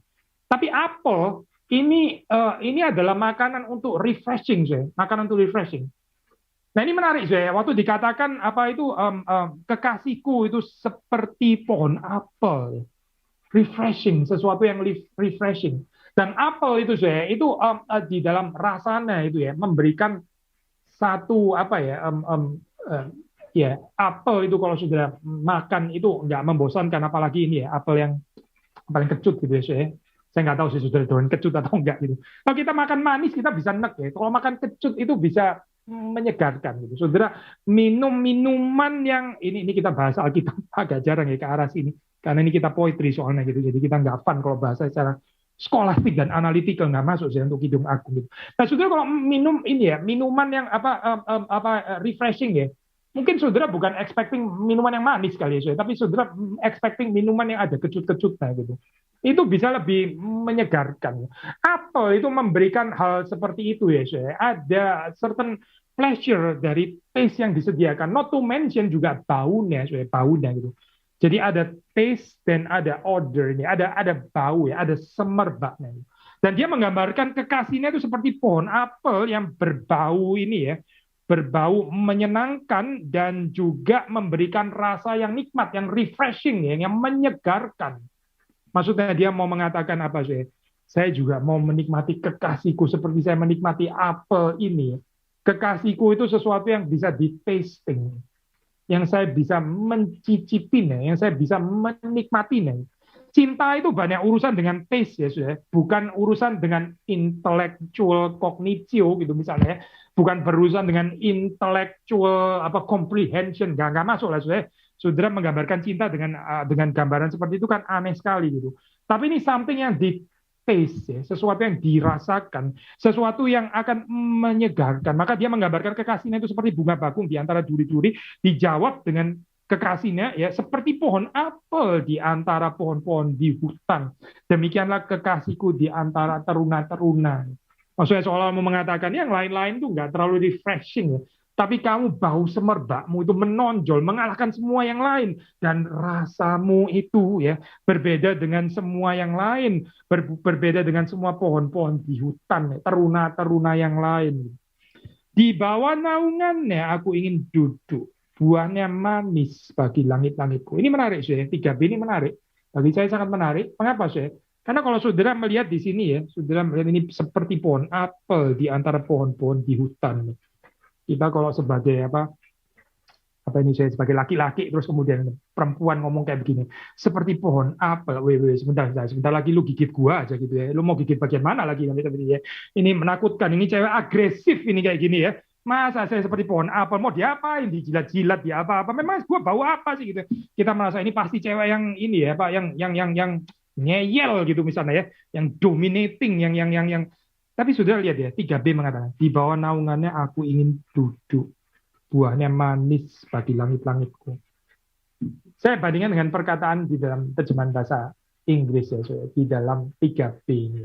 Tapi apel ini adalah makanan untuk refreshing sih, makanan untuk refreshing. Nah, ini menarik saya. Waktu dikatakan apa itu kekasihku itu seperti pohon apel, refreshing, sesuatu yang refreshing. Dan apel itu saya itu di dalam rasanya itu ya memberikan satu apa ya ya apel itu kalau sudah makan itu nggak membosankan, apalagi ini ya apel yang paling kecut gitu ya saya. Saya nggak tahu sih sudah doain kecut atau enggak gitu. Kalau kita makan manis kita bisa nek ya. Kalau makan kecut itu bisa menyegarkan gitu. Saudara, minum minuman yang ini kita bahas Alkitab agak jarang ya ke arah sini. Karena ini kita poetry soalnya gitu. Jadi kita nggak fun kalau bahasa secara skolastik dan analytical, nggak masuk sih untuk hidung aku gitu. Nah, saudara kalau minum ini ya, minuman yang refreshing ya. Mungkin saudara bukan expecting minuman yang manis kali ya, tapi saudara expecting minuman yang ada kecut-kecutnya gitu. Itu bisa lebih menyegarkan. Apel itu memberikan hal seperti itu ya, saya. Ada certain pleasure dari taste yang disediakan. Not to mention juga baunya, saya, baunya gitu. Jadi ada taste dan ada odornya, ada bau ya, ada semerbaknya. Dan dia menggambarkan kekasihnya itu seperti pohon apel yang berbau ini ya, berbau menyenangkan dan juga memberikan rasa yang nikmat, yang refreshing ya, yang menyegarkan. Maksudnya dia mau mengatakan apa sih? Saya juga mau menikmati kekasihku seperti saya menikmati apel ini. Kekasihku itu sesuatu yang bisa di-tasting, yang saya bisa mencicipinya, yang saya bisa menikmatinya. Cinta itu banyak urusan dengan taste ya, sudah, bukan urusan dengan intellectual cognitio gitu misalnya, bukan berurusan dengan intellectual apa comprehension, nggak masuk lah sudah. Saudara menggambarkan cinta dengan gambaran seperti itu kan aneh sekali gitu. Tapi ini something yang di taste ya, sesuatu yang dirasakan, sesuatu yang akan menyegarkan. Maka dia menggambarkan kekasihnya itu seperti bunga bakung di antara duri-duri, dijawab dengan kekasihnya ya seperti pohon apel di antara pohon-pohon di hutan. Demikianlah kekasihku di antara teruna-teruna. Maksudnya seolah mau mengatakan yang lain-lain tuh nggak terlalu refreshing ya. Tapi kamu bau semerbakmu itu menonjol, mengalahkan semua yang lain. Dan rasamu itu ya berbeda dengan semua yang lain. Berbeda dengan semua pohon-pohon di hutan, teruna-teruna yang lain. Di bawah naungannya aku ingin duduk. Buahnya manis bagi langit-langitku. Ini menarik, sih. 3B ini menarik. Bagi saya sangat menarik. Mengapa, sih? Karena kalau saudara melihat di sini ya, saudara melihat ini seperti pohon apel di antara pohon-pohon di hutan. Kita kalau sebagai apa ini saya sebagai laki-laki terus kemudian perempuan ngomong kayak begini, seperti pohon apel, sebentar lagi lu gigit gua aja gitu ya, lu mau gigit bagian mana lagi nanti ya, ini menakutkan, ini cewek agresif ini kayak gini ya, masa saya seperti pohon apel mau diapain, dijilat-jilat di apa-apa, memang gua bau apa sih gitu, kita merasa ini pasti cewek yang ini ya pak, yang ngeyel gitu misalnya ya, yang dominating, yang tapi sudah lihat ya, 3B mengatakan, di bawah naungannya aku ingin duduk. Buahnya manis bagi langit-langitku. Saya bandingkan dengan perkataan di dalam terjemahan bahasa Inggris ya, di dalam 3B ini.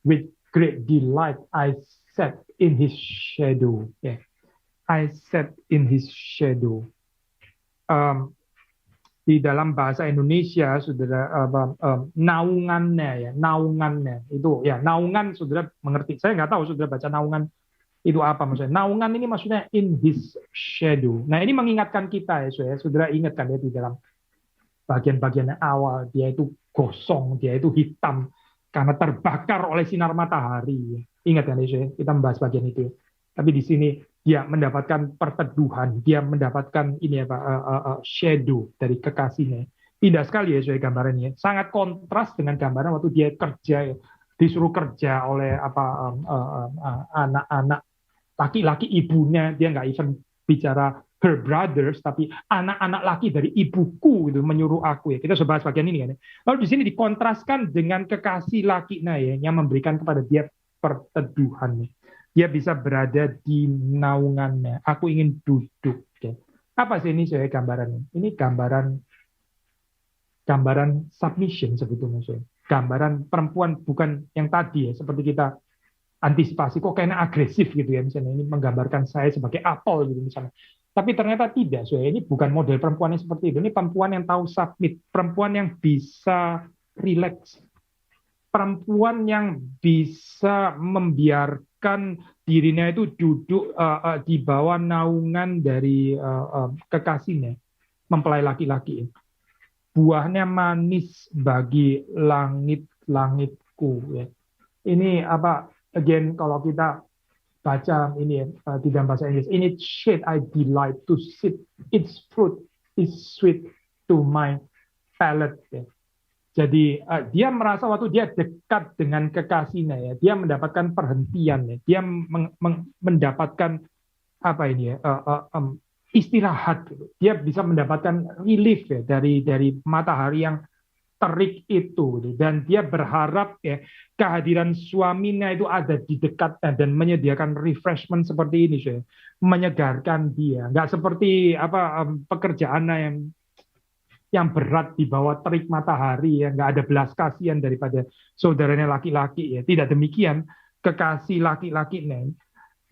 With great delight I sat in his shadow. Yeah. I sat in his shadow. Di dalam bahasa Indonesia, saudara, naungannya ya, naungannya itu ya, naungan saudara mengerti. Saya nggak tahu saudara baca naungan itu apa maksudnya. Naungan ini maksudnya in his shadow. Nah ini mengingatkan kita ya, saudara ingatkan ya di dalam bagian-bagian awal dia itu gosong, dia itu hitam karena terbakar oleh sinar matahari. Ingat ya, kita membahas bagian itu. Tapi di sini dia mendapatkan perteduhan, dia mendapatkan ini apa shadow dari kekasihnya. Indah sekali ya saya gambarannya. Sangat kontras dengan gambaran waktu dia kerja, disuruh kerja oleh anak-anak laki-laki ibunya. Dia nggak even bicara her brothers, tapi anak-anak laki dari ibuku itu menyuruh aku ya. Kita sudah bahas bagian ini kan. Lalu di sini dikontraskan dengan kekasih lakinya ya, yang memberikan kepada dia perteduhan. Dia bisa berada di naungannya. Aku ingin duduk. Ya. Apa sih ini saya gambaran? Ini gambaran submission sebetulnya saya. Gambaran perempuan bukan yang tadi ya, seperti kita antisipasi kok kayaknya agresif gitu ya misalnya, ini menggambarkan saya sebagai apel gitu misalnya. Tapi ternyata tidak, so ini bukan model perempuan yang seperti itu. Ini perempuan yang tahu submit, perempuan yang bisa relax, perempuan yang bisa membiarkan dirinya itu duduk di bawah naungan dari kekasihnya, mempelai laki-laki. Buahnya manis bagi langit-langitku. Ya. Ini apa? Again, kalau kita baca ini di dalam bahasa Inggris, in its shade I delight to sit, its fruit is sweet to my palate. Ya. Jadi dia merasa waktu dia dekat dengan kekasihnya ya, dia mendapatkan perhentian ya, dia mendapatkan apa ini ya, istirahat, gitu. Dia bisa mendapatkan relief ya dari matahari yang terik itu, gitu. Dan dia berharap ya kehadiran suaminya itu ada di dekatnya dan menyediakan refreshment seperti ini ya, menyegarkan dia, nggak seperti apa pekerjaannya yang berat di bawah terik matahari ya, nggak ada belas kasihan daripada saudaranya laki-laki ya. Tidak demikian kekasih laki-lakinya,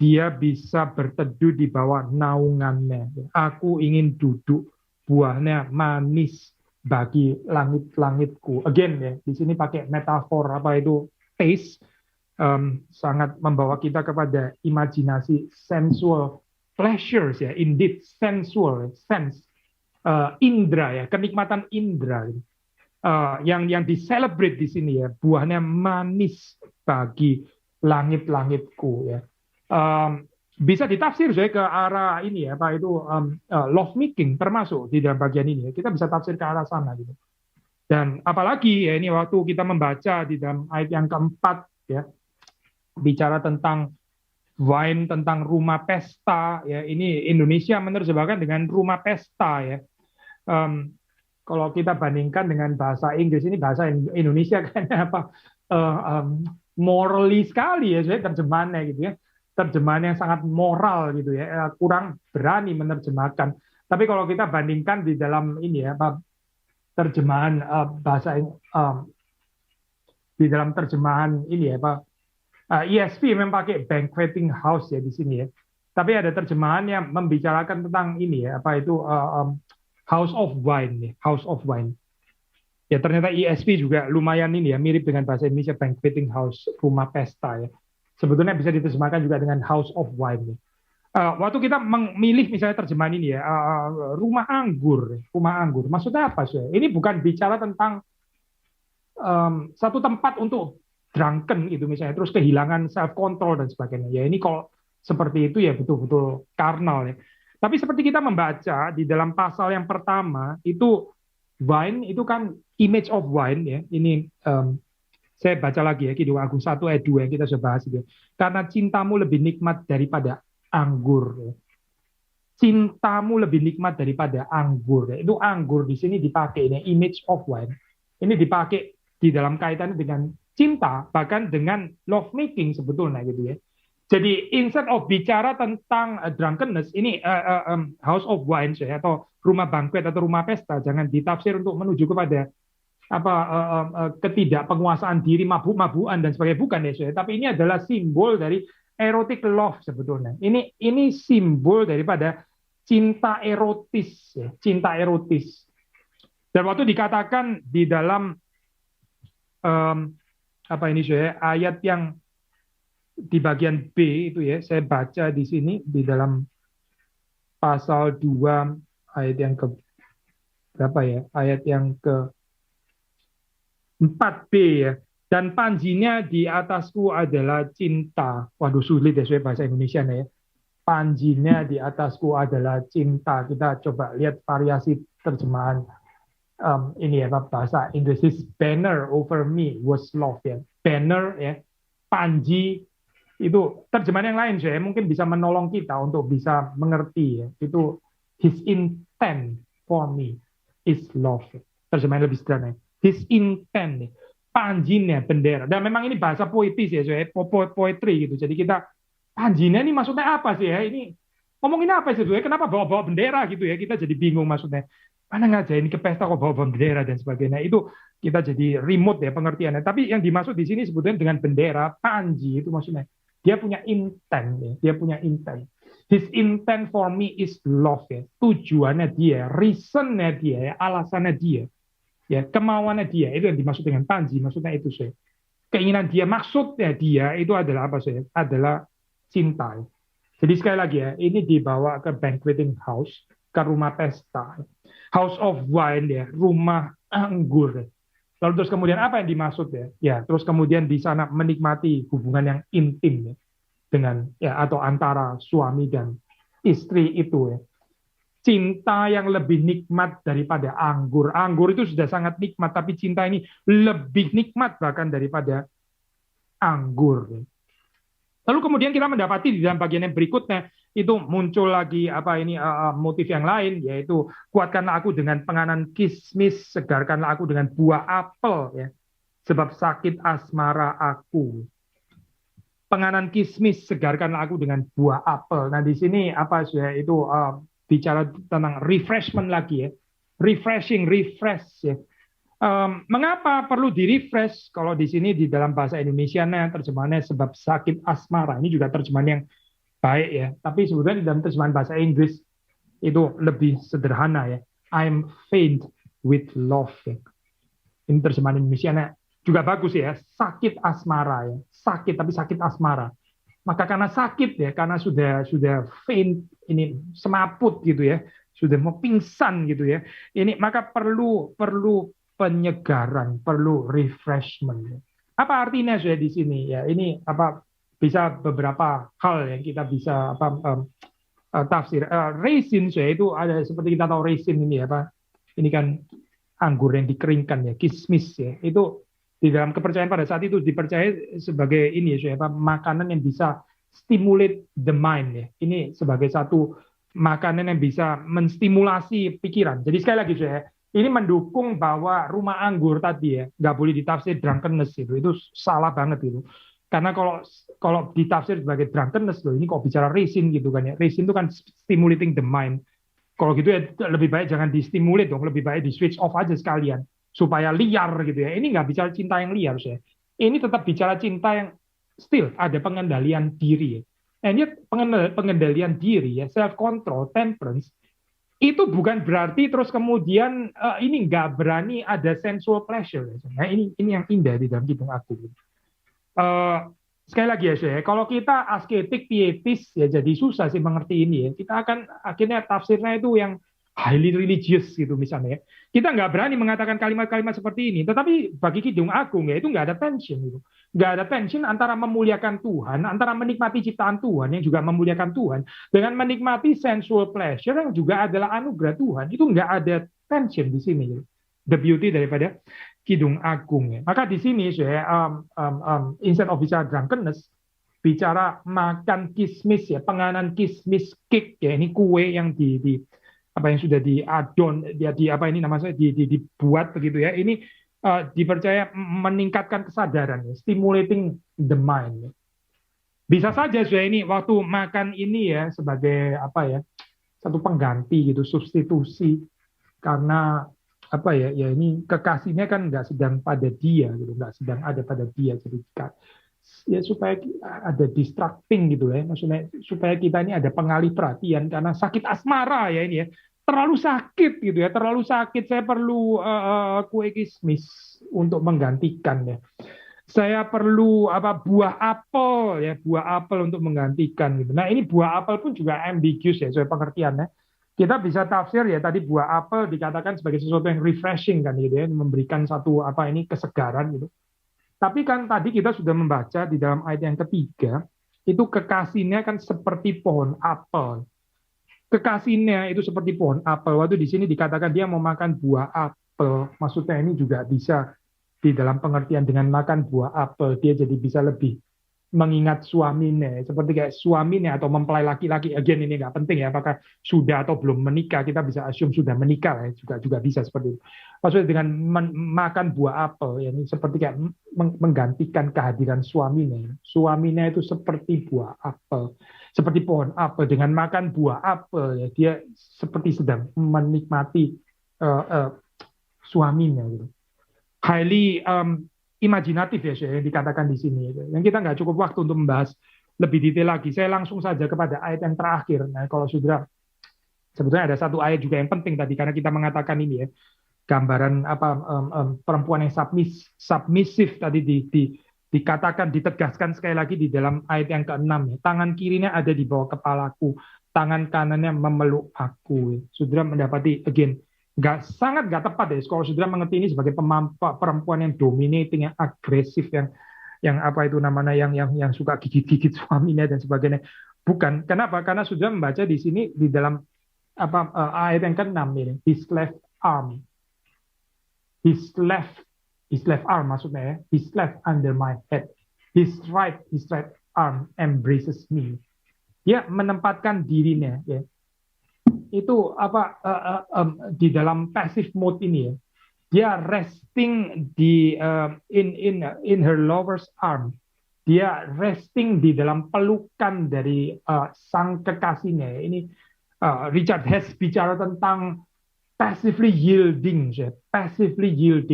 dia bisa berteduh di bawah naungannya. Aku ingin duduk, buahnya manis bagi langit-langitku. Again ya, di sini pakai metafor apa itu taste, sangat membawa kita kepada imajinasi sensual pleasures ya, indeed sensual sense. Indra ya, kenikmatan indra yang diselebrate di sini ya, buahnya manis bagi langit-langitku ya. Bisa ditafsir saya ke arah ini ya, apa itu love making termasuk di dalam bagian ini ya. Kita bisa tafsir ke arah sana gitu. Dan apalagi ya ini waktu kita membaca di dalam ayat yang keempat ya, bicara tentang wine, tentang rumah pesta ya. Ini Indonesia menerjemahkan dengan rumah pesta ya. Kalau kita bandingkan dengan bahasa Inggris, ini bahasa Indonesia kayaknya apa morally sekali ya, saya terjemahannya gitu ya, terjemahan yang sangat moral gitu ya, kurang berani menerjemahkan. Tapi kalau kita bandingkan di dalam ini ya, apa terjemahan bahasa di dalam terjemahan ini ya, apa ESV memang pakai banqueting house ya di sini ya. Tapi ada terjemahan yang membicarakan tentang ini ya, apa itu house of wine nih, house of wine. Ya ternyata ESV juga lumayan ini ya, mirip dengan bahasa Indonesia banqueting house, rumah pesta ya. Sebetulnya bisa diterjemahkan juga dengan house of wine nih. Waktu kita memilih misalnya terjemahan ini ya, rumah anggur, rumah anggur. Maksudnya apa sih? Ini bukan bicara tentang satu tempat untuk drunken gitu misalnya, terus kehilangan self control dan sebagainya. Ya ini kalau seperti itu ya betul-betul karnal ya. Tapi seperti kita membaca di dalam pasal yang pertama itu wine itu kan image of wine ya. Ini saya baca lagi ya, Kidung Agung 1 ayat 2 yang kita sudah bahas itu. Karena cintamu lebih nikmat daripada anggur. Ya. Cintamu lebih nikmat daripada anggur. Ya. Itu anggur di sini dipakai ini image of wine. Ini dipakai di dalam kaitannya dengan cinta, bahkan dengan love making sebetulnya gitu ya. Jadi instead of bicara tentang drunkenness, ini house of wine ya, atau rumah banquet atau rumah pesta, jangan ditafsir untuk menuju kepada ketidakpenguasaan diri, mabuk-mabukan dan sebagainya, bukan ya saya, tapi ini adalah simbol dari erotic love sebetulnya. Ini simbol daripada cinta erotis, ya, cinta erotis. Dan waktu dikatakan di dalam um, apa ini saya ayat yang di bagian B itu ya, saya baca di sini di dalam pasal 2 ayat yang ke berapa ya? Ayat yang ke 4b ya. Dan panjinya di atasku adalah cinta. Waduh sulit ya saya bahasa Indonesia ya. Panjinya di atasku adalah cinta. Kita coba lihat variasi terjemahan ini ya bahasa Inggris. His banner over me was love ya. Banner ya. Panji itu terjemahan yang lain saya mungkin bisa menolong kita untuk bisa mengerti ya. Itu his intent for me is love. Terjemahan lebih sederhana. His intent, panjinya bendera. Dan memang ini bahasa poetis ya, saya poetry gitu. Jadi kita panjinya ini maksudnya apa sih ya? Ini ngomongin apa sih? Kenapa bawa-bawa bendera gitu ya? Kita jadi bingung maksudnya. Mana ngajak ini ke pesta kok bawa bendera dan sebagainya. Itu kita jadi remote ya pengertiannya. Tapi yang dimaksud di sini sebetulnya dengan bendera, panji itu maksudnya dia punya intent ya. Dia punya intent. His intent for me is love ya. Tujuannya dia, reasonnya dia, ya, alasannya dia ya kemauannya dia itu yang dimaksud dengan panji maksudnya itu sih keinginan dia maksudnya dia itu adalah apa sih adalah cinta jadi sekali lagi ya ini dibawa ke banqueting house ke rumah pesta house of wine ya rumah anggur lalu terus kemudian apa yang dimaksud ya ya terus kemudian di sana menikmati hubungan yang intim ya dengan ya atau antara suami dan istri itu ya cinta yang lebih nikmat daripada anggur. Anggur itu sudah sangat nikmat, tapi cinta ini lebih nikmat bahkan daripada anggur. Lalu kemudian kita mendapati di dalam bagian yang berikutnya itu muncul lagi apa ini motif yang lain yaitu kuatkanlah aku dengan penganan kismis, segarkanlah aku dengan buah apel ya. Sebab sakit asmara aku. Penganan kismis, segarkanlah aku dengan buah apel. Nah di sini apa ya itu bicara tentang refreshment lagi ya, refreshing, refresh ya. Mengapa perlu di refresh? Kalau di sini di dalam bahasa Indonesia-nya terjemahannya sebab sakit asmara. Ini juga terjemahan yang baik ya. Tapi sebetulnya di dalam terjemahan bahasa Inggris itu lebih sederhana ya. I'm faint with love. Ya. Ini terjemahan Indonesia-nya juga bagus ya. Sakit asmara ya. Sakit tapi sakit asmara. Maka karena sakit ya, karena sudah faint ini semaput gitu ya, sudah mau pingsan gitu ya. Ini maka perlu penyegaran, perlu refreshment. Apa artinya saya di sini ya? Ini apa bisa beberapa hal yang kita bisa tafsir. Raisin saya itu ada seperti kita tahu raisin ini apa? Ini kan anggur yang dikeringkan ya, kismis ya. Itu di dalam kepercayaan pada saat itu dipercaya sebagai ini ya, apa makanan yang bisa stimulate the mind ya. Ini sebagai satu makanan yang bisa menstimulasi pikiran. Jadi sekali lagi saya ini mendukung bahwa rumah anggur tadi ya nggak boleh ditafsir drunkenness itu salah banget itu. Karena kalau ditafsir sebagai drunkenness loh, ini kok bicara raisin gitu kan ya. Raisin itu kan stimulating the mind. Kalau gitu ya lebih baik jangan distimulat dong, lebih baik di switch off aja sekalian supaya liar gitu ya. Ini nggak bicara cinta yang liar saya. Ini tetap bicara cinta yang still ada pengendalian diri ya. And yet pengendalian diri ya, self control, temperance itu bukan berarti terus kemudian ini nggak berani ada sensual pleasure. Ya. Nah, ini yang indah di dalam hidup aku. Sekali lagi ya saya, kalau kita asketik pietis ya jadi susah sih mengerti ini ya. Kita akan akhirnya tafsirnya itu yang highly religious gitu misalnya ya. Kita nggak berani mengatakan kalimat-kalimat seperti ini. Tetapi bagi Kidung Agung ya itu nggak ada tension gitu. Nggak ada tension antara memuliakan Tuhan, antara menikmati ciptaan Tuhan yang juga memuliakan Tuhan, dengan menikmati sensual pleasure yang juga adalah anugerah Tuhan. Itu nggak ada tension di sini. Gitu. The beauty daripada Kidung Agung ya. Maka di sini saya instead of bicara drunkenness, bicara makan kismis ya, penganan kismis cake ya, ini kue yang di apa yang sudah diadon dia di apa ini namanya dibuat begitu ya. Ini dipercaya meningkatkan kesadaran ya, stimulating the mind. Ya. Bisa saja saya ini waktu makan ini ya sebagai apa ya, satu pengganti gitu, substitusi karena apa ya, ya ini kekasihnya kan nggak sedang pada dia gitu, nggak sedang ada pada dia, jadi ya supaya ada distracting gitu ya, maksudnya supaya kita ini ada pengalih perhatian karena sakit asmara ya ini ya, terlalu sakit gitu ya, terlalu sakit, saya perlu kue kismis untuk menggantikan ya, saya perlu apa, buah apel ya, buah apel untuk menggantikan gitu. Nah ini buah apel pun juga ambiguous ya, soal pengertiannya. Kita bisa tafsir ya, tadi buah apel dikatakan sebagai sesuatu yang refreshing kan gitu ya, memberikan satu apa ini kesegaran gitu. Tapi kan tadi kita sudah membaca di dalam ayat yang ketiga, itu kekasihnya kan seperti pohon apel. Kekasihnya itu seperti pohon apel. Waktu di sini dikatakan dia mau makan buah apel, maksudnya ini juga bisa di dalam pengertian dengan makan buah apel, dia jadi bisa lebih mengingat suaminya, seperti kayak suaminya atau mempelai laki-laki. Again ini nggak penting ya, apakah sudah atau belum menikah, kita bisa assume sudah menikah ya, juga juga bisa seperti itu. Maksudnya dengan makan buah apel, ya ini seperti kayak menggantikan kehadiran suaminya. Suaminya itu seperti buah apel, seperti pohon apel. Dengan makan buah apel, ya dia seperti sedang menikmati uh, uh, suaminya gitu. Highly imajinatif ya, yang dikatakan di sini. Yang kita nggak cukup waktu untuk membahas lebih detail lagi. Saya langsung saja kepada ayat yang terakhir. Nah, kalau saudara, sebetulnya ada satu ayat juga yang penting tadi, karena kita mengatakan ini ya, gambaran apa, perempuan yang submisif tadi dikatakan, ditegaskan sekali lagi di dalam ayat yang ke-6 ya. Tangan kirinya ada di bawah kepalaku, tangan kanannya memeluk aku. Saudara mendapati again, sangat nggak tepat ya kalau saudara mengerti ini sebagai perempuan yang dominating, yang agresif, yang apa itu namanya, yang suka gigit-gigit suaminya dan sebagainya. Bukan. Kenapa? Karena saudara membaca di sini di dalam apa ayat yang ke-6 ini, his left arm, his left arm maksudnya ya, his left under my head, his right arm embraces me. Dia menempatkan dirinya ya, itu apa di dalam passive mode ini ya, dia resting di in her lover's arm, dia resting di dalam pelukan dari sang kekasihnya. Ini Richard Hess bicara tentang passively yielding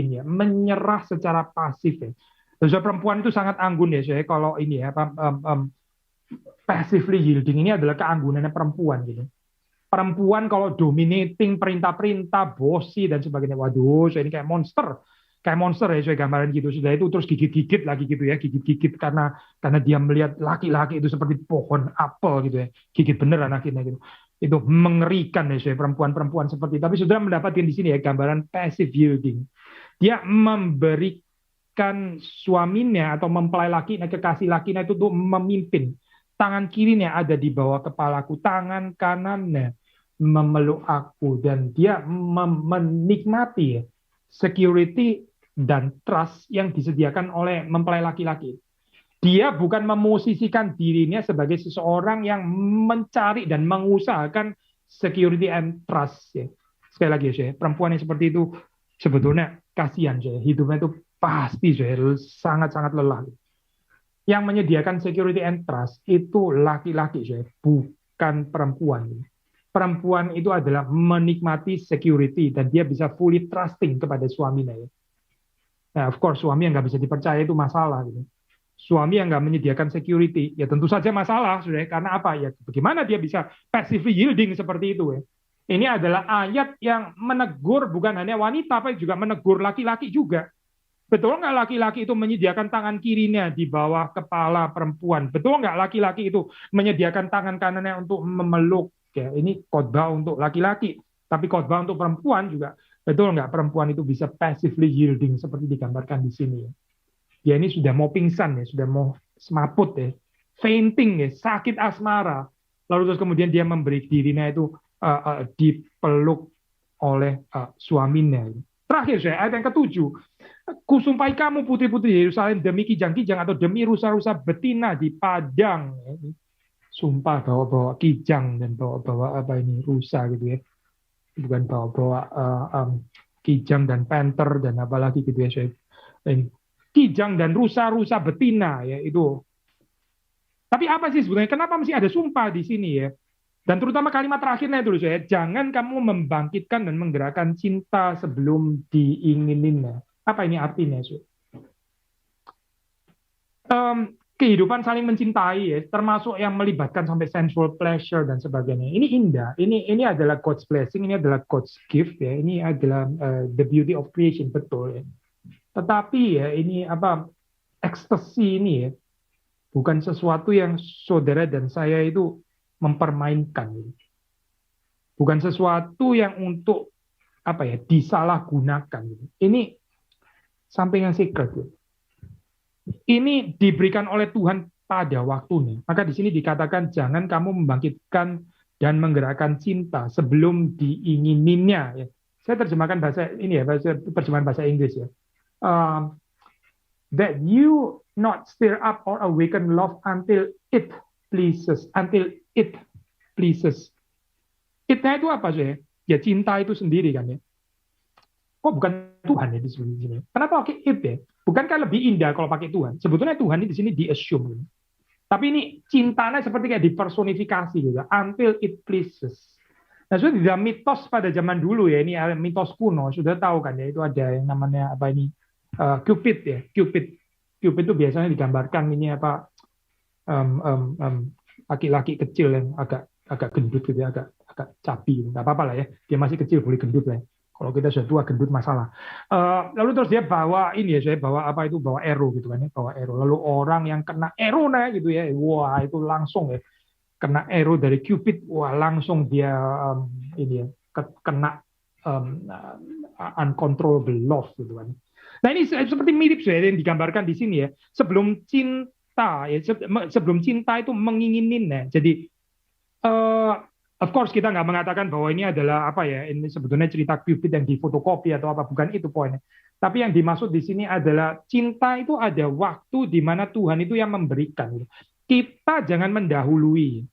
ya, menyerah secara pasif ya. Terus perempuan itu sangat anggun ya, saya kalau ini ya, passively yielding ini adalah keanggunannya perempuan gitu. Perempuan kalau dominating, perintah-perintah, bosi dan sebagainya, waduh, saya ini kayak monster ya, saya gambaran gitu. Sudah itu terus gigit-gigit lagi gitu ya, gigit-gigit karena dia melihat laki-laki itu seperti pohon apel gitu ya, gigit beneran akhirnya gitu. Itu mengerikan ya, saya perempuan-perempuan seperti itu. Tapi sudah mendapatkan di sini ya gambaran passive yielding. Dia memberikan suaminya atau mempelai lakinya, kekasih lakinya itu untuk memimpin. Tangan kirinya ada di bawah kepalaku, tangan kanannya memeluk aku, dan dia menikmati security dan trust yang disediakan oleh mempelai laki-laki. Dia bukan memosisikan dirinya sebagai seseorang yang mencari dan mengusahakan security and trust ya. Sekali lagi ya, perempuan yang seperti itu sebetulnya kasihan ya, hidupnya itu pasti ya, sangat-sangat lelah. Yang menyediakan security and trust itu laki-laki ya, bukan perempuan. Perempuan itu adalah menikmati security dan dia bisa fully trusting kepada suaminya ya. Nah, of course suami yang nggak bisa dipercaya itu masalah gitu. Suami yang nggak menyediakan security ya tentu saja masalah, sudah. Karena apa ya? Bagaimana dia bisa passively yielding seperti itu ya? Ini adalah ayat yang menegur bukan hanya wanita, tapi juga menegur laki-laki juga. Betul nggak laki-laki itu menyediakan tangan kirinya di bawah kepala perempuan? Betul nggak laki-laki itu menyediakan tangan kanannya untuk memeluk? Ya, ini khotbah untuk laki-laki, tapi khotbah untuk perempuan juga. Betul nggak perempuan itu bisa passively yielding seperti digambarkan di sini? Ya ini sudah mau pingsan ya, sudah mau semaput ya, fainting ya, sakit asmara. Lalu terus kemudian dia memberi dirinya itu dipeluk oleh suaminya. Terakhir saya ayat yang ke-7. Kusumpahi kamu putri-putri Yerusalem demi kijang-kijang atau demi rusa-rusa betina di padang. Sumpah bawa-bawa kijang dan bawa-bawa apa ini rusa gitu ya. Bukan bawa-bawa kijang dan panther dan apalagi gitu ya. Kijang dan rusa-rusa betina ya itu. Tapi apa sih sebenarnya? Kenapa mesti ada sumpah di sini ya? Dan terutama kalimat terakhirnya itu, ya, jangan kamu membangkitkan dan menggerakkan cinta sebelum diingininnya. Apa ini artinya, so? Kehidupan saling mencintai, ya, termasuk yang melibatkan sampai sensual pleasure dan sebagainya. Ini indah. Ini adalah God's blessing. Ini adalah God's gift. Ya. Ini adalah the beauty of creation, betul. Ya. Tetapi ya ini ekstasi ini ya bukan sesuatu yang saudara dan saya itu mempermainkan. Bukan sesuatu yang untuk disalahgunakan. Ini something yang secret. Ini diberikan oleh Tuhan pada waktunya. Maka di sini dikatakan jangan kamu membangkitkan dan menggerakkan cinta sebelum diingininnya. Ya. Saya terjemahkan terjemahan bahasa Inggris ya. That you not stir up or awaken love until it pleases. It-nya itu apa sih? Ya cinta itu sendiri kan ya. Kok bukan Tuhan ya di sini? Kenapa pakai it ya? Bukankah lebih indah kalau pakai Tuhan? Sebetulnya Tuhan di sini di-assume. Tapi ini cintanya seperti kayak dipersonifikasi gitu. Until it pleases. Nah, sudah di dalam mitos pada zaman dulu ya, ini mitos kuno, sudah tahu kan ya, itu ada yang namanya Cupid ya. Cupid itu biasanya digambarkan ini laki-laki kecil yang agak gendut gitu ya, agak cabi, nggak apa-apa lah ya, dia masih kecil boleh gendut lah ya. Kalau kita sudah tua gendut masalah. Lalu terus dia bawa ini ya, saya bawa bawa arrow gitu kan ya, bawa arrow. Lalu orang yang kena arrow gitu ya, wah itu langsung ya kena arrow dari Cupid, wah langsung dia kena uncontrollable love gitu kan. Nah ini seperti mirip yang digambarkan di sini ya. Sebelum cinta itu menginginin ya. Jadi of course kita nggak mengatakan bahwa ini adalah ini sebetulnya cerita Cupid yang difotokopi atau apa, bukan itu poinnya. Tapi yang dimaksud di sini adalah cinta itu ada waktu di mana Tuhan itu yang memberikan. Kita jangan mendahului.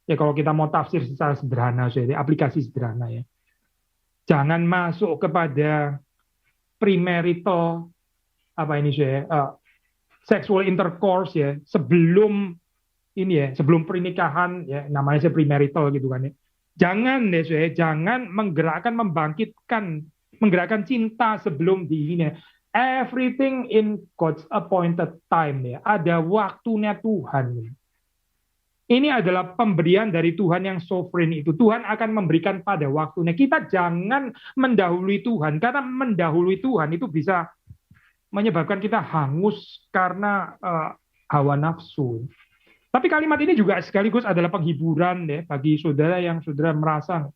Ya kalau kita mau tafsir secara sederhana, jadi aplikasi sederhana ya. Jangan masuk kepada premarital sexual intercourse ya sebelum pernikahan ya, namanya premarital gitu kan ya. Jangan menggerakkan cinta sebelum everything in God's appointed time ya. Ada waktunya Tuhan. Ini adalah pemberian dari Tuhan yang sovereign itu. Tuhan akan memberikan pada waktunya. Kita jangan mendahului Tuhan. Karena mendahului Tuhan itu bisa menyebabkan kita hangus karena hawa nafsu. Tapi kalimat ini juga sekaligus adalah penghiburan ya bagi saudara yang saudara merasa,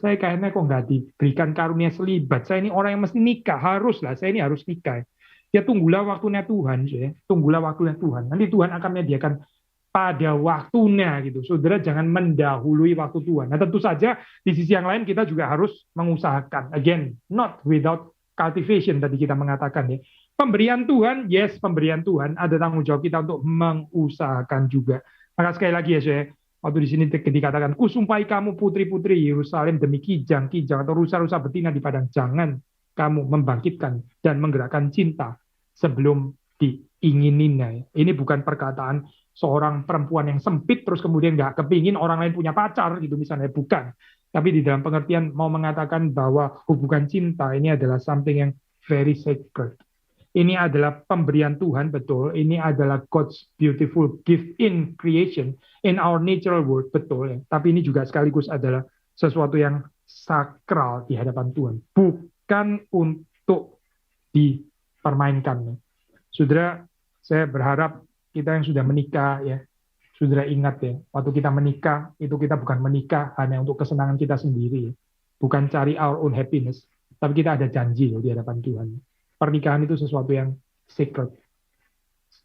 saya kayaknya kok nggak diberikan karunia selibat. Saya ini orang yang mesti nikah. Haruslah, saya ini harus nikah. Ya tunggulah waktunya Tuhan. Ya. Tunggulah waktunya Tuhan. Nanti Tuhan akan menyediakan pada waktunya gitu. Saudara jangan mendahului waktu Tuhan. Nah tentu saja di sisi yang lain kita juga harus mengusahakan. Again, not without cultivation tadi kita mengatakan ya. Pemberian Tuhan, yes pemberian Tuhan. Ada tanggung jawab kita untuk mengusahakan juga. Maka sekali lagi ya saya, waktu di sini dikatakan, kusumpai kamu putri-putri Yerusalem demi kijang-kijang atau rusa-rusa betina di padang. Jangan kamu membangkitkan dan menggerakkan cinta sebelum diingininnya. Ini bukan perkataan seorang perempuan yang sempit terus kemudian nggak kepingin orang lain punya pacar gitu misalnya, bukan. Tapi di dalam pengertian mau mengatakan bahwa hubungan cinta ini adalah something yang very sacred. Ini adalah pemberian Tuhan, betul. Ini adalah God's beautiful gift in creation, in our natural world, betul. Ya. Tapi ini juga sekaligus adalah sesuatu yang sakral di hadapan Tuhan, bukan untuk dipermainkan. Saudara, saya berharap kita yang sudah menikah ya, saudara ingat ya, waktu kita menikah itu kita bukan menikah hanya untuk kesenangan kita sendiri, ya. Bukan cari our own happiness, tapi kita ada janji loh di hadapan Tuhan. Pernikahan itu sesuatu yang sacred.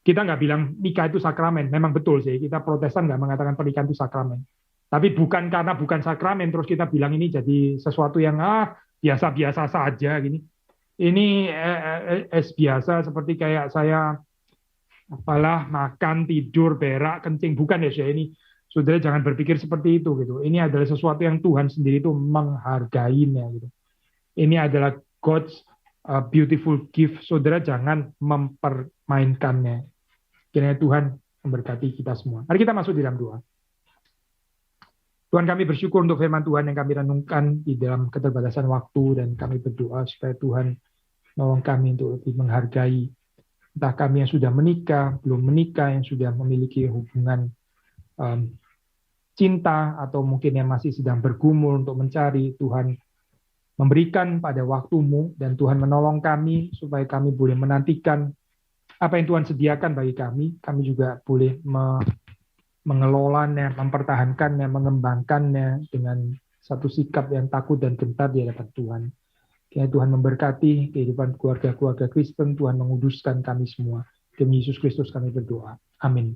Kita nggak bilang nikah itu sakramen, memang betul sih, kita Protestan nggak mengatakan pernikahan itu sakramen. Tapi bukan karena bukan sakramen terus kita bilang ini jadi sesuatu yang biasa-biasa saja gini. Ini biasa seperti kayak saya makan, tidur, berak, kencing, bukan ya saya ini. Saudara jangan berpikir seperti itu gitu. Ini adalah sesuatu yang Tuhan sendiri itu menghargainya gitu. Ini adalah God's beautiful gift. Saudara jangan mempermainkannya. Kiranya Tuhan memberkati kita semua. Mari kita masuk di dalam doa. Tuhan, kami bersyukur untuk firman Tuhan yang kami renungkan di dalam keterbatasan waktu, dan kami berdoa supaya Tuhan nolong kami untuk lebih menghargai, entah kami yang sudah menikah, belum menikah, yang sudah memiliki hubungan cinta, atau mungkin yang masih sedang bergumul untuk mencari. Tuhan memberikan pada waktumu, dan Tuhan menolong kami supaya kami boleh menantikan apa yang Tuhan sediakan bagi kami. Kami juga boleh mengelolanya, mempertahankannya, mengembangkannya dengan satu sikap yang takut dan gentar di hadapan Tuhan. Kiranya Tuhan memberkati kehidupan keluarga-keluarga Kristen. Tuhan menguduskan kami semua. Demi Yesus Kristus kami berdoa. Amin.